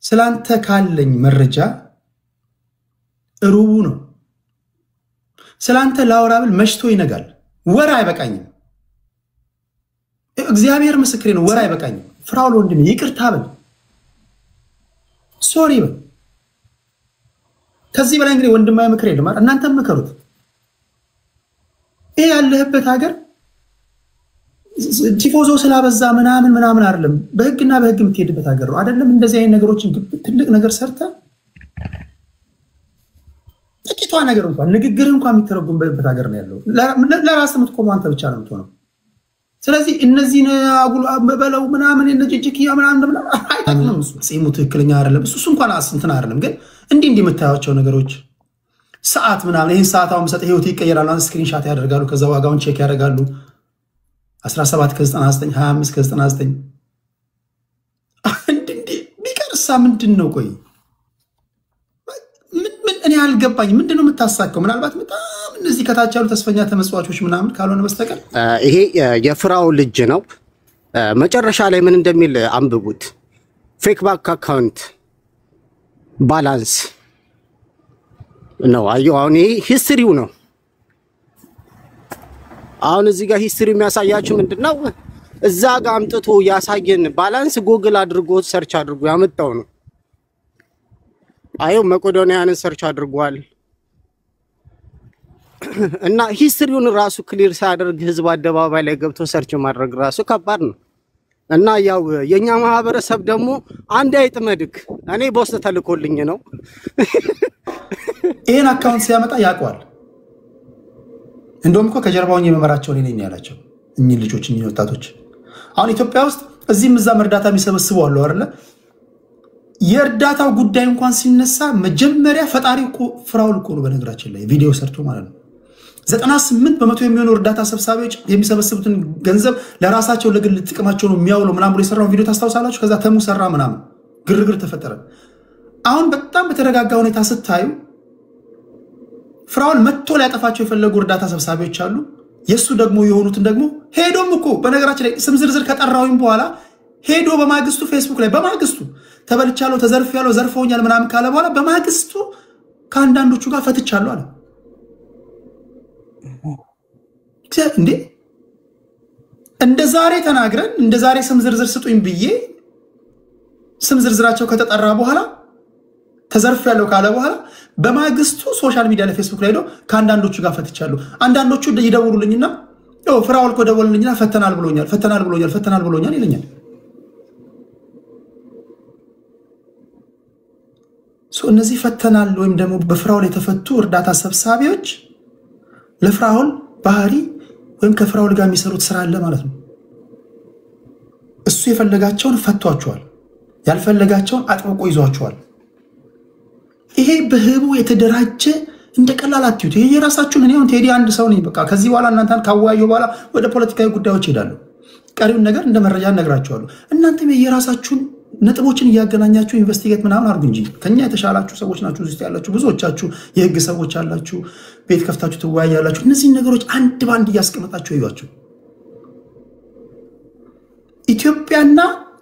ስላንተ ካለኝ መረጃ ሩቡ ነው ስላንተ ላውራብል መሽቶ ይነጋል ወራ አይበቃኝም እግዚአብሔር ምስክሬ ነው ወራ አይበቃኝም ፍራውል ወንድም ይቅርታ በል ሶሪ በል ከዚህ በላይ እንግዲህ ወንድማይ ምክር የለም እናንተም ምከሩት ይሄ ያለህበት ሀገር ቲፎዞ ስላበዛ ምናምን አይደለም በህግና በህግ የምትሄድበት ሀገር ነው አይደለም እንደዚህ አይነት ነገሮችን ትልቅ ነገር ሰርተ ጥቂቷ ነገር እንኳን ንግግር እንኳን የሚተረጉምበት ሀገር ነው ያለው ለራስ የምትቆመው አንተ ብቻ ነው የምትሆነው ስለዚህ እነዚህ አጉል በለው ምናምን እነጅጅኪያ ምናምን አይታችሁም ሲሙ ትክክለኛ አይደለም እሱ እንኳን እንትን አይደለም ግን እንዲህ የምታያቸው ነገሮች ሰዓት ምናምን ይሄን ሰዓታው መሰጠ ህይወት ይቀየራል አንተ ስክሪንሻት ያደርጋሉ ከዛ ዋጋውን ቼክ ያደርጋሉ 17 ከ99 25 ከ99 እንዴ ቢቀርሳ ምንድነው ቆይ ምን እኔ አልገባኝ ምንድነው የምታሳከው ምናልባት በጣም እነዚህ ከታች ያሉ ተስፈኛ ተመስዋቾች ምናምን ካልሆነ በስተቀር ይሄ የፍራው ልጅ ነው መጨረሻ ላይ ምን እንደሚል አንብቡት ፌክ ባንክ አካውንት ባላንስ ነው አዩ አሁን ይሄ ሂስትሪው ነው አሁን እዚህ ጋር ሂስትሪ የሚያሳያችሁ ምንድነው እዛ ጋር አምጥቶ ያሳየን ባላንስ ጉግል አድርጎ ሰርች አድርጎ ያመጣው ነው አዩ መቄዶንያን ሰርች አድርጓል እና ሂስትሪውን ራሱ ክሊር ሳያደርግ ህዝብ አደባባይ ላይ ገብቶ ሰርች ማድረግ ራሱ ከባድ ነው እና ያው የኛ ማህበረሰብ ደግሞ አንድ አይጥመድክ እኔ ቦስት ተልኮልኝ ነው ይሄን አካውንት ሲያመጣ ያቋል እንደውም እኮ ከጀርባውን የመመራቸው ነኝ ያላቸው እኚህ ልጆች እኚህ ወጣቶች አሁን ኢትዮጵያ ውስጥ እዚህም እዛም እርዳታ የሚሰበስቡ አሉ አይደለ የእርዳታው ጉዳይ እንኳን ሲነሳ መጀመሪያ ፈጣሪ እኮ ፍራውል እኮ ነው በነገራችን ላይ ቪዲዮ ሰርቶ ማለት ነው 98% የሚሆኑ እርዳታ ሰብሳቢዎች የሚሰበስቡትን ገንዘብ ለራሳቸው ለግል ጥቅማቸው ነው የሚያውለው ምናምን ብሎ የሰራው ቪዲዮ ታስታውሳላችሁ ከዛ ተሙ ሰራ ምናምን ግርግር ተፈጠረ አሁን በጣም በተረጋጋ ሁኔታ ስታዩ ፍራውል መጥቶ ሊያጠፋቸው የፈለጉ እርዳታ ሰብሳቢዎች አሉ የሱ ደግሞ የሆኑትን ደግሞ ሄዶም እኮ በነገራችን ላይ ስም ዝርዝር ከጠራውኝ በኋላ ሄዶ በማግስቱ ፌስቡክ ላይ በማግስቱ ተበልቻለሁ ተዘርፌያለሁ ዘርፈውኛል ምናምን ካለ በኋላ በማግስቱ ከአንዳንዶቹ ጋር ፈትቻለሁ አለ እንዴ እንደ ዛሬ ተናግረን እንደ ዛሬ ስም ዝርዝር ስጡኝ ብዬ ስም ዝርዝራቸው ከተጠራ በኋላ ተዘርፌያለሁ ካለ በኋላ በማግስቱ ሶሻል ሚዲያ ላይ ፌስቡክ ላይ ሄዶ ከአንዳንዶቹ ጋር ፈትቻለሁ አንዳንዶቹ ይደውሉልኝና ፍራውል እኮ ደወሉልኝና ፈተናል ብሎኛል ይለኛል እነዚህ ፈተናል ወይም ደግሞ በፍራውል የተፈቱ እርዳታ ሰብሳቢዎች ለፍራውል ባህሪ ወይም ከፍራውል ጋር የሚሰሩት ስራ አለ ማለት ነው እሱ የፈለጋቸውን ፈቷቸዋል ያልፈለጋቸውን አጥብቆ ይዟቸዋል ይሄ በህቡ የተደራጀ እንደ ቀላል አትዩት ይሄ የራሳችሁን እኔ ቴዲ አንድ ሰው ነኝ በቃ ከዚህ በኋላ እናንተን ካዋዩ በኋላ ወደ ፖለቲካዊ ጉዳዮች ይሄዳሉ ቀሪውን ነገር እንደ መረጃ ነግራችኋለሁ እናንተም የራሳችሁን ነጥቦችን ያገናኛችሁ ኢንቨስቲጌት ምናምን አርጉ እንጂ ከኛ የተሻላችሁ ሰዎች ናችሁ እዚህ ያላችሁ ብዙዎቻችሁ የህግ ሰዎች አላችሁ ቤት ከፍታችሁ ትወያያላችሁ እነዚህ ነገሮች አንድ ባንድ ያስቀምጣችሁ ይዋችሁ ኢትዮጵያና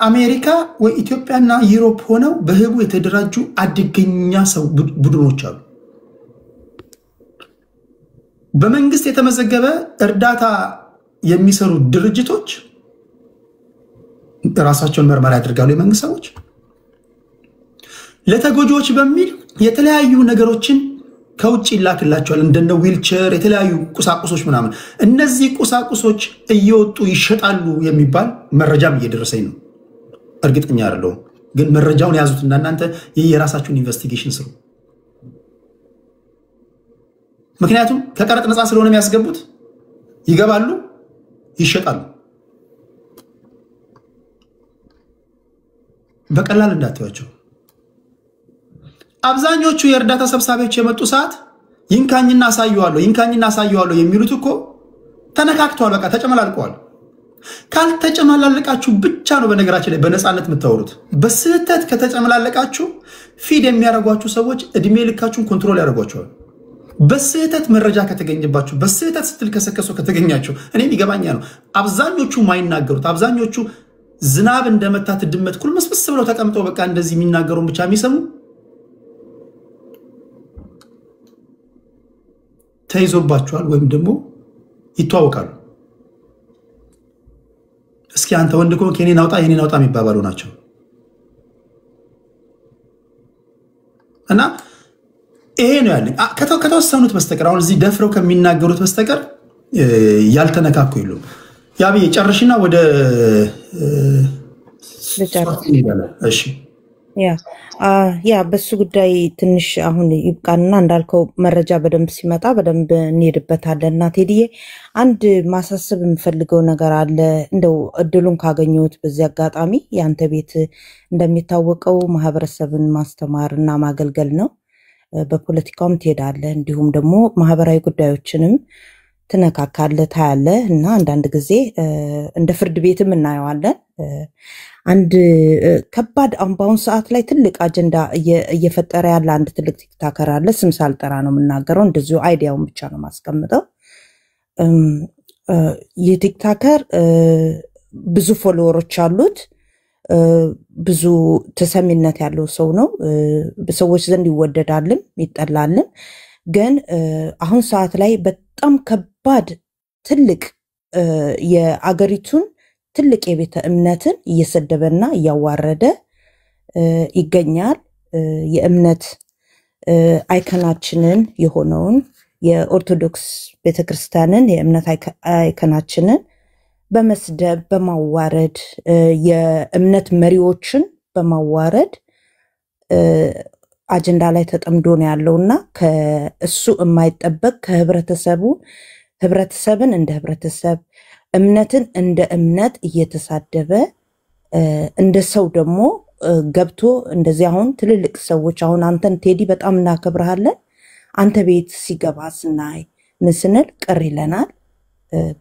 አሜሪካ ወይ ኢትዮጵያና ዩሮፕ ሆነው በህቡ የተደራጁ አደገኛ ሰው ቡድኖች አሉ በመንግስት የተመዘገበ እርዳታ የሚሰሩ ድርጅቶች ራሳቸውን መርማሪ ያደርጋሉ የመንግስት ሰዎች ለተጎጆች በሚል የተለያዩ ነገሮችን ከውጭ ይላክላቸዋል እንደነ ዊልቸር የተለያዩ ቁሳቁሶች ምናምን እነዚህ ቁሳቁሶች እየወጡ ይሸጣሉ የሚባል መረጃም እየደረሰኝ ነው እርግጠኛ አይደለሁም ግን መረጃውን ያዙትና እናንተ የራሳችሁን ኢንቨስቲጌሽን ስሩ ምክንያቱም ከቀረጥ ነፃ ስለሆነ የሚያስገቡት ይገባሉ ይሸጣሉ በቀላል እንዳትዋቸው አብዛኞቹ የእርዳታ ሰብሳቢዎች የመጡ ሰዓት ይንካኝና አሳየዋለሁ የሚሉት እኮ ተነካክቷል በቃ ተጨመላልቀዋል ካልተጨመላለቃችሁ ብቻ ነው በነገራችን ላይ በነፃነት የምታወሩት በስህተት ከተጨመላለቃችሁ ፊድ የሚያደርጓችሁ ሰዎች እድሜ ልካችሁን ኮንትሮል ያደርጓችኋል በስህተት መረጃ ከተገኘባችሁ በስህተት ስትልከሰከሱ ከተገኛችሁ እኔም ይገባኛ ነው አብዛኞቹ ማይናገሩት አብዛኞቹ ዝናብ እንደመታት ድመት ኩል መስበስ ብለው ተቀምጠው በቃ እንደዚህ የሚናገሩን ብቻ የሚሰሙ ተይዞባቸዋል ወይም ደግሞ ይተዋወቃሉ። እስኪ አንተ ወንድ ከሆንክ የኔን አውጣ የሚባባሉ ናቸው። እና ይሄ ነው ያለኝ ከተወሰኑት በስተቀር አሁን እዚህ ደፍረው ከሚናገሩት በስተቀር ያልተነካኩ ይሉም ያብዬ ጨርሽና ወደ እሺ ያ በሱ ጉዳይ ትንሽ አሁን ይብቃንና እንዳልከው መረጃ በደንብ ሲመጣ በደንብ እንሄድበታለንና ቴዲዬ አንድ ማሳሰብ የምፈልገው ነገር አለ እንደው እድሉን ካገኘሁት በዚህ አጋጣሚ ያንተ ቤት እንደሚታወቀው ማህበረሰብን ማስተማርና ማገልገል ነው በፖለቲካውም ትሄዳለህ እንዲሁም ደግሞ ማህበራዊ ጉዳዮችንም ትነካካለህ ታያለህ እና አንዳንድ ጊዜ እንደ ፍርድ ቤትም እናየዋለን አንድ ከባድ አምባውን ሰዓት ላይ ትልቅ አጀንዳ እየፈጠረ ያለ አንድ ትልቅ ቲክታከር አለ ስም ሳልጠራ ነው የምናገረው እንደዚሁ አይዲያውን ብቻ ነው ማስቀምጠው የቲክታከር ብዙ ፎሎወሮች አሉት ብዙ ተሰሚነት ያለው ሰው ነው በሰዎች ዘንድ ይወደዳልም ይጠላልም ግን አሁን ሰዓት ላይ በጣም ከባድ ትልቅ የአገሪቱን ትልቅ የቤተ እምነትን እየሰደበና እያዋረደ ይገኛል የእምነት አይከናችንን የሆነውን የኦርቶዶክስ ቤተክርስቲያንን የእምነት አይከናችንን በመስደብ በማዋረድ የእምነት መሪዎችን በማዋረድ አጀንዳ ላይ ተጠምዶ ነው ያለውና ከእሱ የማይጠበቅ ህብረተሰብን እንደ ህብረተሰብ እምነትን እንደ እምነት እየተሳደበ እንደ ሰው ደግሞ ገብቶ እንደዚህ አሁን ትልልቅ ሰዎች አሁን አንተን ቴዲ በጣም እናከብርሃለን አንተ ቤት ሲገባ ስናይ ምስንል ቅር ይለናል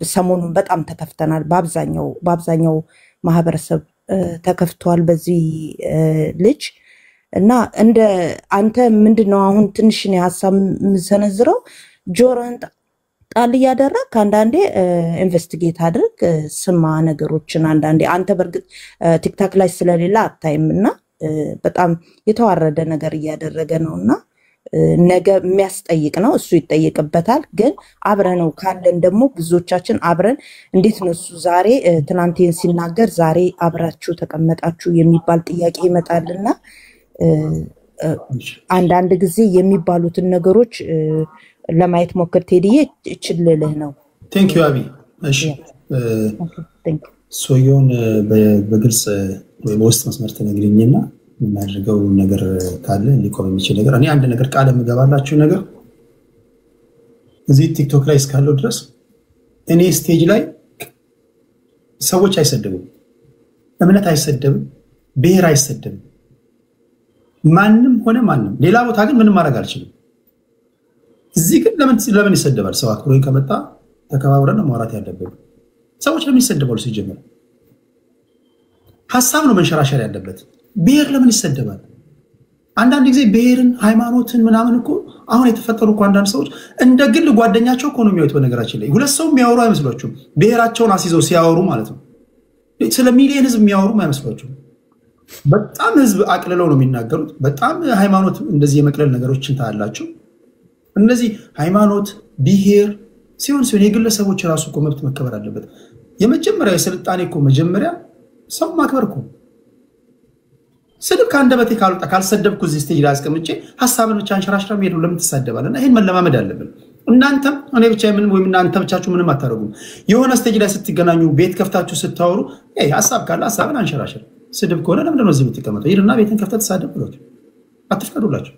በሰሞኑን በጣም ተከፍተናል በአብዛኛው ማህበረሰብ ተከፍቷል በዚህ ልጅ እና እንደ አንተ ምንድነው አሁን ትንሽ ነው ሐሳብ ምሰነዝረው ጆሮን ጣል ያደረክ አንዳንዴ ኢንቨስቲጌት አድርግ ስማ ነገሮችን አንዳንዴ አንተ በርግጥ ቲክታክ ላይ ስለሌላ አታይምና በጣም የተዋረደ ነገር ያደረገ ነውና ነገ የሚያስጠይቅ ነው እሱ ይጠይቅበታል ግን አብረነው ካለን ደግሞ ብዙዎቻችን አብረን እንዴት ነው እሱ ዛሬ ትናንቴን ሲናገር ዛሬ አብራችሁ ተቀመጣችሁ የሚባል ጥያቄ ይመጣልና አንዳንድ ጊዜ የሚባሉትን ነገሮች ለማየት ሞክር ቴዲዬ እችልልህ ነው ቴንክ ዩ አቢ እሺ ሶዮን በግልጽ ወይ በውስጥ መስመር ተነግሪኝና የማድርገው ነገር ካለ ሊቆም የሚችል ነገር እኔ አንድ ነገር ቃል የምገባላችሁ ነገር እዚህ ቲክቶክ ላይ እስካለው ድረስ እኔ ስቴጅ ላይ ሰዎች አይሰደቡም እምነት አይሰደብም ብሔር አይሰደብም ማንንም ሆነ ማንንም ሌላ ቦታ ግን ምንም ማድረግ አልችልም እዚህ ግን ለምን ይሰደባል ሰው አክብሮኝ ከመጣ ተከባብረን ማውራት ያለብን ሰዎች ለምን ይሰደባሉ ሲጀምር ሐሳብ ነው መንሸራሸር ያለበት ብሔር ለምን ይሰደባል አንዳንድ ጊዜ ብሔርን ሃይማኖትን ምናምን እኮ አሁን የተፈጠሩ እኮ አንዳንድ ሰዎች እንደ ግል ጓደኛቸው እኮ ነው የሚያዩት በነገራችን ላይ ሁለት ሰው የሚያወሩ አይመስሏችሁም ብሔራቸውን አስይዘው ሲያወሩ ማለት ነው ስለ ሚሊዮን ህዝብ የሚያወሩ አይመስሏችሁም በጣም ህዝብ አቅልለው ነው የሚናገሩት በጣም ሃይማኖት እንደዚህ የመቅለል ነገሮችን ታያላችሁ እነዚህ ሃይማኖት ብሔር ሲሆን የግለሰቦች ራሱ እኮ መብት መከበር አለበት የመጀመሪያው የስልጣኔ እኮ መጀመሪያ ሰው ማክበር እኮ ስድብ ካንደበቴ ካልወጣ ካልሰደብኩ እዚህ ስቴጅ ላይ አስቀምጬ ሐሳብን ብቻ አንሸራሽራ ሄዱ ለምን ተሳደባለና ይሄን መለማመድ አለብን እናንተም እኔ ብቻ ምን ወይ እናንተ ብቻችሁ ምንም አታረጉም የሆነ ስቴጅ ላይ ስትገናኙ ቤት ከፍታችሁ ስታወሩ ሐሳብ ካለ ሐሳብን አንሸራሽር ስድብ ከሆነ ለምን ነው እዚህ የምትቀመጠው ይሄንና ቤትን ከፍተህ ተሳደብላችሁ አትፍቀዱላችሁ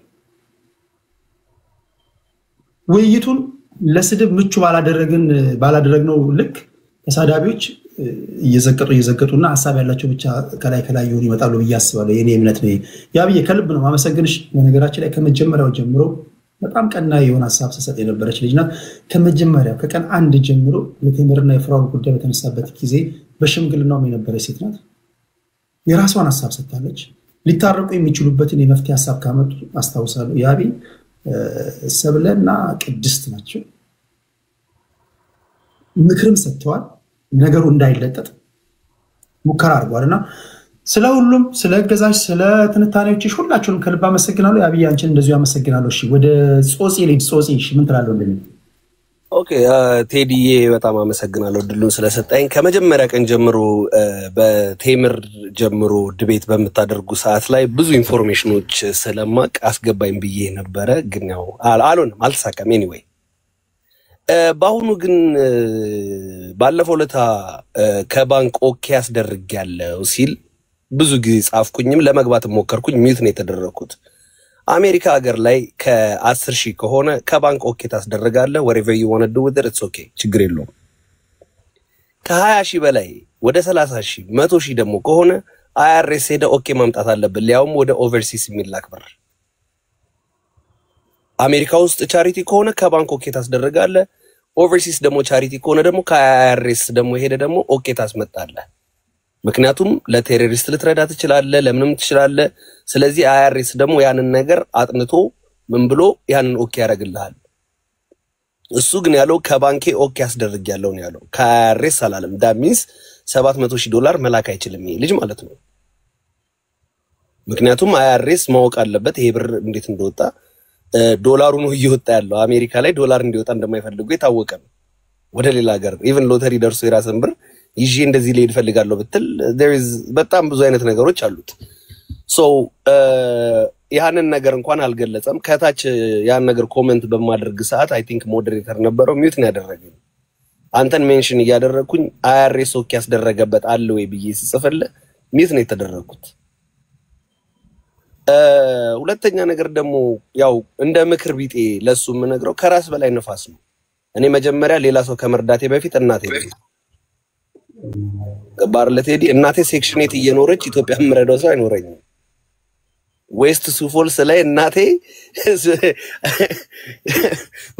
ውይይቱን ለስድብ ምቹ ባላደረግነው ልክ ተሳዳቢዎች እየዘቀጡና ሐሳብ ያላቸው ብቻ ከላይ ይሆን ይመጣሉ በያስባለ የኔ እምነት ነው ያብዬ ከልብ ነው ማመሰግንሽ በነገራችን ላይ ከመጀመሪያው ጀምሮ በጣም ቀና የሆነ ሐሳብ ሰሰጥ የነበረች ልጅ ናት ከመጀመሪያው ከቀን አንድ ጀምሮ የቴምርና የፍራውን ጉዳይ በተነሳበት ጊዜ በሽምግልናው የነበረች ሴት ናት የራሷን ሐሳብ ሰጥታለች ሊታረቁ የሚችሉበትን የመፍትሄ ሐሳብ ካመጡ አስተዋውሳለሁ ያቢ ሰብለና ቅድስት ናቸው ምክርም ሰጥተዋል ነገሩ እንዳይለጠጥ ሙከራ አድርጓልና ስለ ሁሉም ስለ ገዛሽ ስለ ትንታኔዎችሽ ሁላችሁንም ከልብ አመሰግናለሁ። አብይ አንቺን እንደዚሁ አመሰግናለሁ። እሺ ወደ ጾጺ ልጅ ጾጺ እሺ ምን ትላለህ እንደኔ? ኦኬ ቴዲዬ በጣም አመሰግናለሁ ድሉን ስለሰጠኝ። ከመጀመሪያ ቀን ጀምሮ በቴምር ጀምሮ ድቤት በመታደርጉ ሰዓት ላይ ብዙ ኢንፎርሜሽኖች ስለማቅ አስገባኝ ብዬ ነበረ፣ ግን ያው አልሆነም፣ አልተሳካም። ኤኒዌይ በአሁኑ ግን ባለፈው ለታ ከባንክ ኦኬ ያስደርጋለሁ ሲል ብዙ ጊዜ ጻፍኩኝም ለመግባት ሞከርኩኝ። ሚዩት ነው የተደረኩት። አሜሪካ ሀገር ላይ ከ10,000 ከሆነ ከባንክ ኦኬ ታስደርጋለህ። whatever you want to do with it it's okay፣ ችግር የለውም። ከ20,000 በላይ ወደ 30,000 100,000 ደግሞ ከሆነ IRS ሄደ ኦኬ ማምጣት አለብን፣ ሊያውም ወደ ኦቨርሲስ የሚላክ ብር። አሜሪካ ውስጥ ቻሪቲ ከሆነ ከባንክ ኦኬ ታስደርጋለህ። ኦቨርሲስ ደግሞ ቻሪቲ ከሆነ ደግሞ ከIRS ደግሞ ሄደ ደግሞ ኦኬ ታስመጣለህ። ምክንያቱም ለቴሮሪስት ልትረዳ ትችላለህ፣ ለምንም ትችላለህ። ስለዚህ IRS ደግሞ ያንን ነገር አጥንቶ ምን ብሎ ያንን ኦኬ ያደርግልሃል። እሱ ግን ያለው ከባንኬ ኦኬ ያስደርጋለሁ ነው ያለው፣ ከIRS አላለም። ዳሚንስ $700,000 መላክ አይችልም ይሄ ልጅ ማለት ነው። ምክንያቱም IRS ማወቅ አለበት ይሄ ብር እንዴት እንደወጣ። ዶላሩ ነው እየወጣ ያለው። አሜሪካ ላይ ዶላር እንዲወጣ እንደማይፈልጉ የታወቀ ነው። ወደ ሌላ ሀገር ኢቭን ሎተሪ ደርሶ የራስን ብር ይዤ እንደዚህ ልሄድ ፈልጋለሁ ብትል there is በጣም ብዙ አይነት ነገሮች አሉት። ሶ ያንን ነገር እንኳን አልገለጸም። ከታች ያን ነገር ኮሜንት በማድረግ ሰዓት አይ ቲንክ ሞዴሬተር ነበረው ሚዩት ነው ያደረገኝ። አንተን ሜንሽን እያደረኩኝ IRS ኦኬ ያስደረገበት አለ ወይ ብዬ ሲጽፍልህ ሚዩት ነው የተደረኩት። ሁለተኛ ነገር ደግሞ ያው እንደ ምክር ቢጤ ለሱ የምነግረው ከራስ በላይ ነፋስ ነው። እኔ መጀመሪያ ሌላ ሰው ከመርዳቴ በፊት እናቴ ባርለቴዲ እናቴ ሴክሽን 8 እየኖረች ኢትዮጵያ ምረዳው ሰው አይኖረኝም። ዌስት ሱፎልስ ላይ እናቴ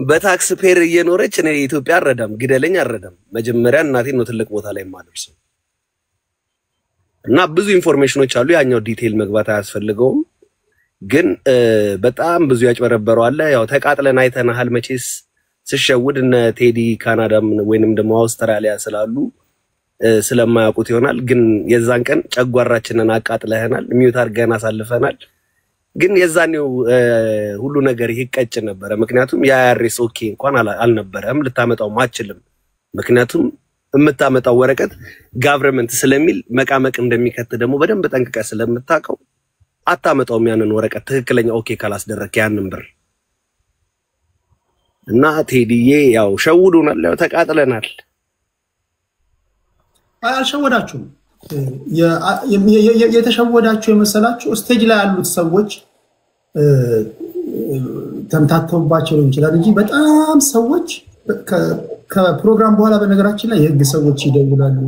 በታክስ ፔር እየኖረች እኔ ኢትዮጵያ አረዳም ግደለኝ አረዳም። መጀመሪያ እናቴ ነው ትልቅ ቦታ ላይ ማደርሰው እና ብዙ ኢንፎርሜሽኖች አሉ። ያኛው ዲቴል መግባት አያስፈልገውም፣ ግን በጣም ብዙ ያጭበረበረው አለ። ያው ተቃጥለን አይተናል መቼስ ሲሸውድ እነ ቴዲ ካናዳም ወይንም ደግሞ አውስትራሊያ ስላሉ ስለማያውቁት ይሆናል። ግን የዛን ቀን ጨጓራችንን አቃጥለህናል፣ ሚዩት አድርገን አሳልፈናል። ግን የዛኔው ሁሉ ነገር ይቀጭ ነበር። ምክንያቱም የIRS ኦኬ እንኳን አልነበረም፣ ልታመጣው ማችልም። ምክንያቱም የምታመጣው ወረቀት ጋቨርንመንት ስለሚል መቃመቅ እንደሚከት ደግሞ በደንብ ጠንቅቀህ ስለምታውቀው አታመጣውም ያንን ወረቀት ትክክለኛ ኦኬ ካላስደረክ ያንን ብር እና ቴዲዬ ያው ሸውዱናል፣ ያው ተቃጥለናል። አልሸወዳችሁም። የተሸወዳችሁ የመሰላችሁ ስቴጅ ላይ ያሉት ሰዎች ተምታተውባቸው ሊሆን ይችላል እንጂ በጣም ሰዎች ከፕሮግራም በኋላ በነገራችን ላይ የህግ ሰዎች ይደውላሉ።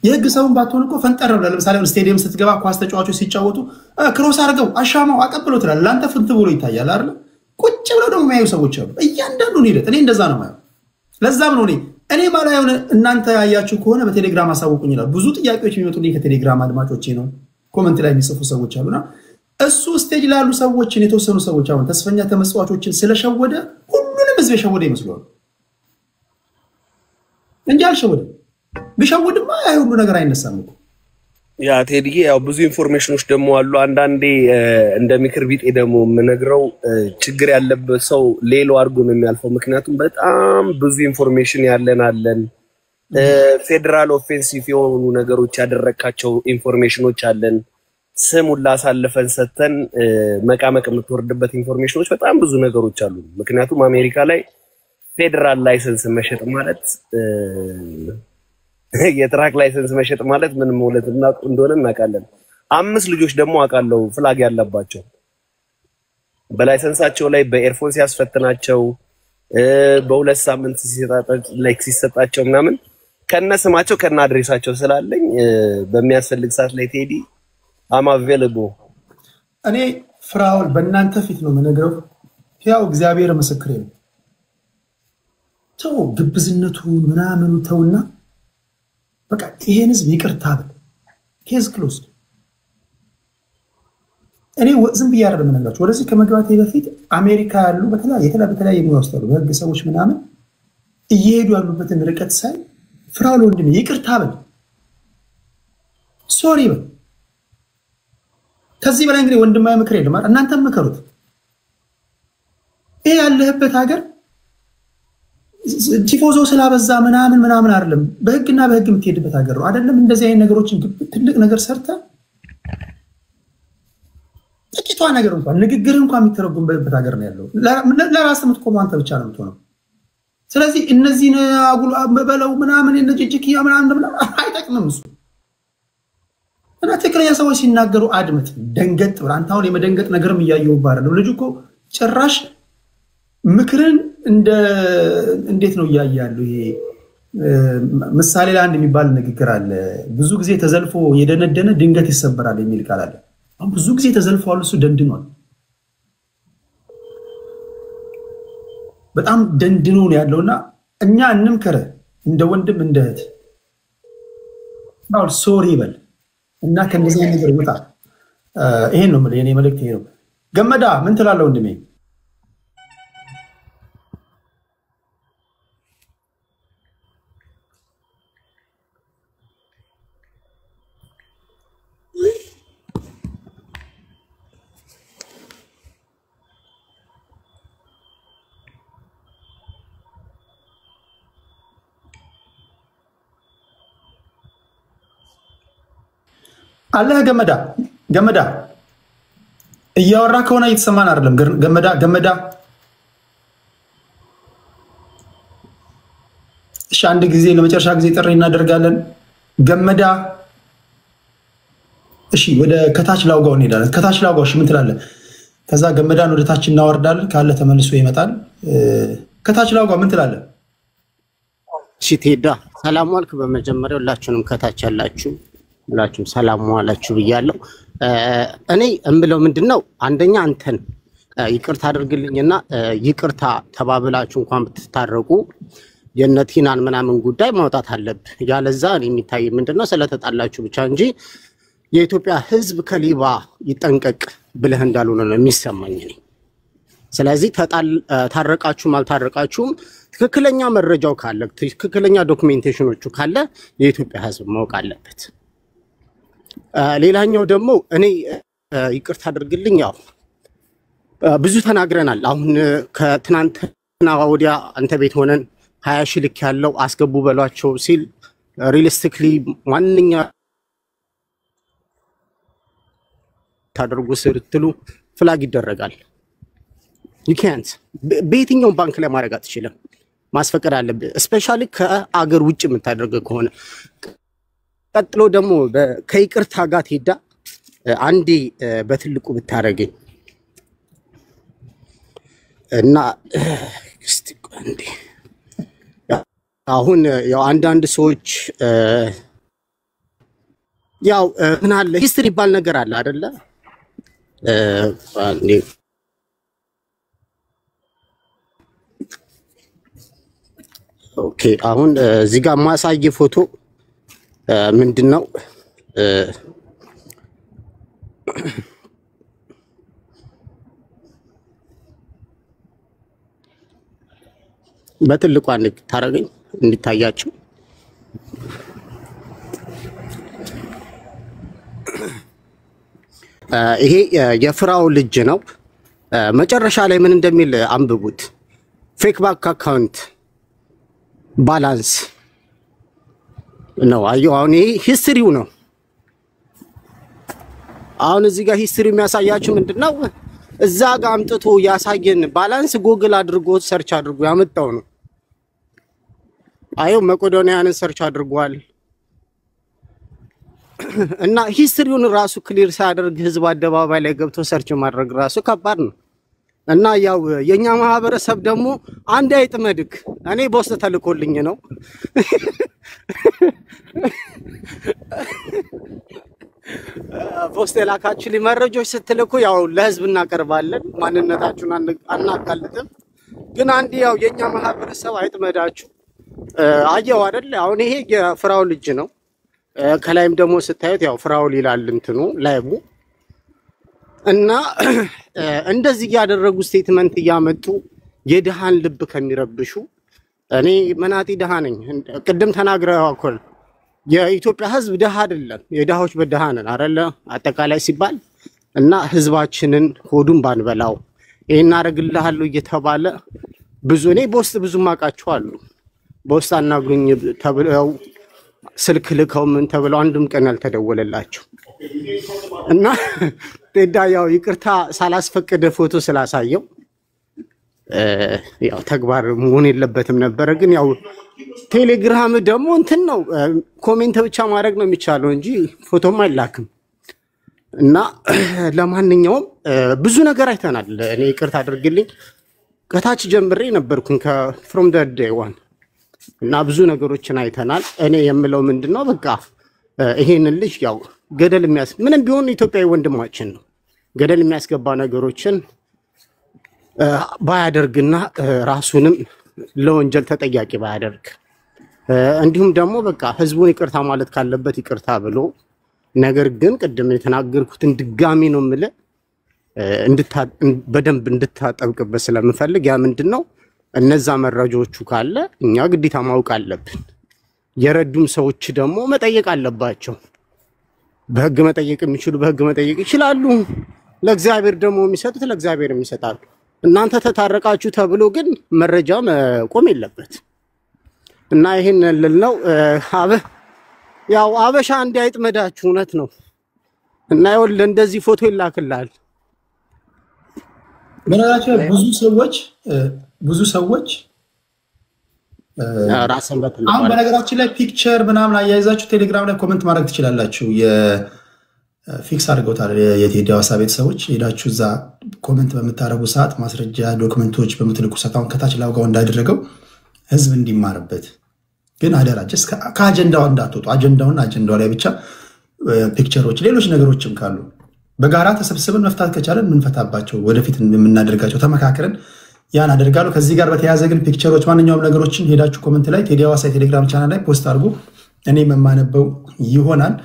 የህግ ሰውን ባትሆን እኮ ፈንጠር ብለህ ለምሳሌ ስቴዲየም ስትገባ ኳስ ተጫዋቾች ሲጫወቱ ክሮስ አድርገው አሻማው አቀብለው ትላለህ። ለአንተ ፍንት ብሎ ይታያል አይደል? ቁጭ ብለው ደግሞ የሚያዩ ሰዎች አሉ። እያንዳንዱን ሂደት እኔ እንደዛ ነው የማየው። ለዛም ነው እኔ ባላየው እናንተ ያያችሁ ከሆነ በቴሌግራም አሳውቁኝ ይላል። ብዙ ጥያቄዎች የሚመጡልኝ ከቴሌግራም አድማጮቼ ነው፣ ኮሜንት ላይ የሚጽፉ ሰዎች አሉና እሱ ስቴጅ ላይ ያሉ ሰዎችን የተወሰኑ ሰዎች አሁን ተስፈኛ ተመስዋዕቶችን ስለሸወደ ሁሉንም ህዝብ የሸወደ ይመስላል እንጂ አልሸወደም። ቢሸወድማ ያ ሁሉ ነገር አይነሳም እኮ። ያ ቴዲዬ ያው ብዙ ኢንፎርሜሽኖች ደግሞ አሉ። አንዳንዴ እንደ ምክር ቢጤ ደግሞ የምነግረው ችግር ያለበት ሰው ሌሎ አድርጎ ነው የሚያልፈው። ምክንያቱም በጣም ብዙ ኢንፎርሜሽን አለን። ፌደራል ኦፌንሲቭ የሆኑ ነገሮች ያደረካቸው ኢንፎርሜሽኖች አለን። ስሙን ላሳልፈን ሰተን መቃመቅ የምትወርድበት ኢንፎርሜሽኖች በጣም ብዙ ነገሮች አሉ። ምክንያቱም አሜሪካ ላይ ፌደራል ላይሰንስ መሸጥ ማለት የትራክ ላይሰንስ መሸጥ ማለት ምን ማለት እንደሆነ እናውቃለን። 5 ልጆች ደግሞ አውቃለሁ ፍላግ ያለባቸው በላይሰንሳቸው ላይ በኤርፎን ሲያስፈትናቸው በ2 ሳምንት ሲሰጣቸው ምናምን ከነስማቸው ከነ አድሬሳቸው ስላለኝ በሚያስፈልግ ሰዓት ላይ ቴዲ አም አቬለብል። እኔ ፍራውል በእናንተ ፊት ነው የምነግረው። ያው እግዚአብሔር ምስክሬ ነው። ተው ግብዝነቱን ምናምኑ ተውና በቃ ይሄን ህዝብ ይቅርታ በል። ኬዝ ክሎዝድ። እኔ ዝም ብዬ አይደለም የምነግራችሁ። ወደዚህ ከመግባቴ በፊት አሜሪካ ያሉ በተለያየ ሙያ ውስጥ ያሉ በህግ ሰዎች ምናምን እየሄዱ ያሉበትን ርቀት ሳይ ፍራውል ወንድሜ ይቅርታ በል። ሶሪ በል። ከዚህ በላይ እንግዲህ ወንድማዊ ምክር የለም አይደል? እናንተም ምከሩት። ይሄ ያለህበት ሀገር ቲፎዞ ስላበዛ ምናምን አይደለም። በህግና በህግ የምትሄድበት ሀገር ነው አይደለም? እንደዚህ አይነት ነገሮችን ትልቅ ነገር ሰርተ ጥቂቷ ነገር እንኳን ንግግር እንኳን የሚተረጉምበት ሀገር ነው ያለው። ለራስህ የምትቆመው አንተ ብቻ ነው የምትሆነው። ስለዚህ እነዚህን አጉል በለው ምናምን እነጅጅኪያ ምናምን አይጠቅምም እሱ። እና ትክክለኛ ሰዎች ሲናገሩ አድምጥ፣ ደንገጥ ብለህ አንተ አሁን የመደንገጥ ነገርም እያየሁብህ አይደለም። ልጁ እኮ ጭራሽ ምክርን እንዴት ነው እያያሉ። ይሄ ምሳሌ ላይ አንድ የሚባል ንግግር አለ። ብዙ ጊዜ ተዘልፎ የደነደነ ድንገት ይሰበራል የሚል ቃል አለ። አሁን ብዙ ጊዜ ተዘልፏል፣ እሱ ደንድኗል። በጣም ደንድኖ ነው ያለውና እኛ እንምከረ እንደ ወንድም እንደ እህት ባል ሶሪ በል እና ከነዚህ ነገር ወጣ። ይሄን ነው የኔ መልእክት ይሄ ነው። ገመዳ ምን ትላለህ ወንድሜ? አለህ ገመዳ እያወራ ከሆነ እየተሰማን አይደለም። ገመዳ እሺ፣ አንድ ጊዜ ለመጨረሻ ጊዜ ጥሪ እናደርጋለን። ገመዳ እሺ፣ ወደ ከታች ላውጋው እንሄዳለን። ከታች ላውጋው እሺ፣ ምን ትላለህ? ከዛ ገመዳን ወደ ታች እናወርዳለን። ካለ ተመልሶ ይመጣል። ከታች ላውጋው ምን ትላለህ? እሺ ቴዳ ሰላም ዋልክ። በመጀመሪያ ሁላችሁንም ከታች ያላችሁ ሁላችሁም ሰላም ዋላችሁ ብያለሁ። እኔ እምለው ምንድነው አንደኛ አንተን ይቅርታ አድርግልኝና ይቅርታ ተባብላችሁ እንኳን ብትታረቁ የነቲናን ምናምን ጉዳይ ማውጣት አለብህ። ያለዛ የሚታይ ምንድነው ስለተጣላችሁ ብቻ እንጂ የኢትዮጵያ ሕዝብ ከሊባ ይጠንቀቅ ብለህ እንዳልሆነ ነው የሚሰማኝ እኔ። ስለዚህ ታረቃችሁም አልታረቃችሁም ትክክለኛ መረጃው ካለ ትክክለኛ ዶክሜንቴሽኖቹ ካለ የኢትዮጵያ ሕዝብ ማወቅ አለበት። ሌላኛው ደግሞ እኔ ይቅርታ አድርግልኝ፣ ያው ብዙ ተናግረናል። አሁን ከትናንትና ወዲያ አንተ ቤት ሆነን 20 ሺህ ልክ ያለው አስገቡ በሏቸው ሲል ሪሊስቲክሊ ማንኛ ታደርጉ ስትሉ ፍላግ ይደረጋል። ይካንት በየትኛው ባንክ ላይ ማድረግ አትችልም፣ ማስፈቀድ አለብህ። ስፔሻሊ ከአገር ውጭ የምታደርገው ከሆነ ቀጥሎ ደግሞ ከይቅርታ ጋር ሄዳ አንዴ በትልቁ ብታረገኝ እና እስቲ አንዴ አሁን ያው አንዳንድ ሰዎች ያው ምን አለ ሂስትሪ ባል ነገር አለ አይደለ? አንዴ ኦኬ አሁን እዚህ ጋር ማሳየ ፎቶ ምንድነው በትልቁ አንድ ታረገኝ እንዲታያችሁ። ይሄ የፍራው ልጅ ነው። መጨረሻ ላይ ምን እንደሚል አንብቡት። ፌክ ባንክ አካውንት ባላንስ ነው። አየሁ አሁን ይሄ ሂስትሪው ነው። አሁን እዚህ ጋር ሂስትሪ የሚያሳያችሁ ምንድነው? እዛ ጋር አምጥቶ ያሳየን ባላንስ ጉግል አድርጎ ሰርች አድርጎ ያመጣው ነው። አየው መቄዶንያን ሰርች አድርጓል። እና ሂስትሪውን ራሱ ክሊር ሳያደርግ ህዝብ አደባባይ ላይ ገብቶ ሰርች ማድረግ ራሱ ከባድ ነው። እና ያው የኛ ማህበረሰብ ደግሞ አንድ አይጥመድክ እኔ በውስጥ ተልኮልኝ ነው ፖስት ላካችሁ መረጃዎች ስትልኩ ያው ለህዝብ እናቀርባለን፣ ማንነታችሁን አናጋልጥም። ግን አንድ ያው የኛ ማህበረሰብ አይጥመዳችሁ። አየው አይደል? አሁን ይሄ የፍራው ልጅ ነው። ከላይም ደግሞ ስታዩት ያው ፍራው ይላል እንትኑ ላይቡ እና እንደዚህ ያደረጉ ስቴትመንት እያመጡ የድሃን ልብ ከሚረብሹ እኔ መናጢ ድሃ ነኝ። ቅድም ተናግረው አኮል የኢትዮጵያ ህዝብ ድሃ አይደለም፣ የድሃዎች በድሃ ነን አይደለ አጠቃላይ ሲባል እና ህዝባችንን ሆዱን ባንበላው ይሄን አረግልሃለሁ እየተባለ ብዙ እኔ በውስጥ ብዙ ማቃቸው አሉ። በውስጥ አናግሩኝ ተብለው ስልክ ልከው ምን ተብለው አንድም ቀን ያልተደወለላቸው እና ቴዳ ያው ይቅርታ ሳላስፈቅድ ፎቶ ስላሳየው ያው ተግባር መሆን የለበትም ነበር። ግን ያው ቴሌግራም ደግሞ እንትን ነው ኮሜንት ብቻ ማድረግ ነው የሚቻለው እንጂ ፎቶም አይላክም። እና ለማንኛውም ብዙ ነገር አይተናል። እኔ ይቅርታ አድርግልኝ ከታች ጀምሬ ነበርኩኝ from the day one እና ብዙ ነገሮችን አይተናል። እኔ የምለው ምንድነው በቃ ይሄንን ልጅ ያው ገደል ምንም ቢሆን ኢትዮጵያዊ ወንድማችን ነው። ገደል የሚያስገባ ነገሮችን ባያደርግና ራሱንም ለወንጀል ተጠያቂ ባያደርግ እንዲሁም ደግሞ በቃ ህዝቡን ይቅርታ ማለት ካለበት ይቅርታ ብሎ ነገር ግን ቅድም የተናገርኩትን ድጋሚ ነው የምልህ በደንብ እንድታጠብቅበት ስለምፈልግ ያ ምንድነው እነዛ መረጃዎቹ ካለ እኛ ግዴታ ማውቅ አለብን። የረዱም ሰዎች ደግሞ መጠየቅ አለባቸው። በህግ መጠየቅ የሚችሉ በህግ መጠየቅ ይችላሉ። ለእግዚአብሔር ደግሞ የሚሰጡት ለእግዚአብሔር የሚሰጣሉ። እናንተ ተታረቃችሁ ተብሎ ግን መረጃ መቆም የለበት እና ይሄን ልልነው ያው አበሻ እንዲያይጥመዳችሁ እውነት ነው እና ይወል እንደዚህ ፎቶ ይላክላል። በነገራችን ብዙ ሰዎች ራስን በተለይ አሁን በነገራችን ላይ ፒክቸር ምናምን አያይዛችሁ ቴሌግራም ላይ ኮሜንት ማድረግ ትችላላችሁ። የፊክስ አድርገውታል የቴዲ ሐዋሳ ቤተሰቦች ሄዳችሁ እዛ ኮሜንት በምታረጉ ሰዓት ማስረጃ ዶክመንቶች በምትልኩ ሰዓት አሁን ከታች ላውጋው እንዳደረገው ህዝብ እንዲማርበት ግን አደራጀስ ከአጀንዳው እንዳትወጡ። አጀንዳው ላይ ብቻ ፒክቸሮች ሌሎች ነገሮችም ካሉ በጋራ ተሰብስበን መፍታት ከቻለን ምንፈታባቸው ወደፊት የምናደርጋቸው ተመካከረን ያን አደርጋለሁ። ከዚህ ጋር በተያያዘ ግን ፒክቸሮች ማንኛውም ነገሮችን ሄዳችሁ ኮሜንት ላይ ቴዲ ሐዋሳ ቴሌግራም ቻናል ላይ ፖስት አድርጉ። እኔ መማነበው ይሆናል።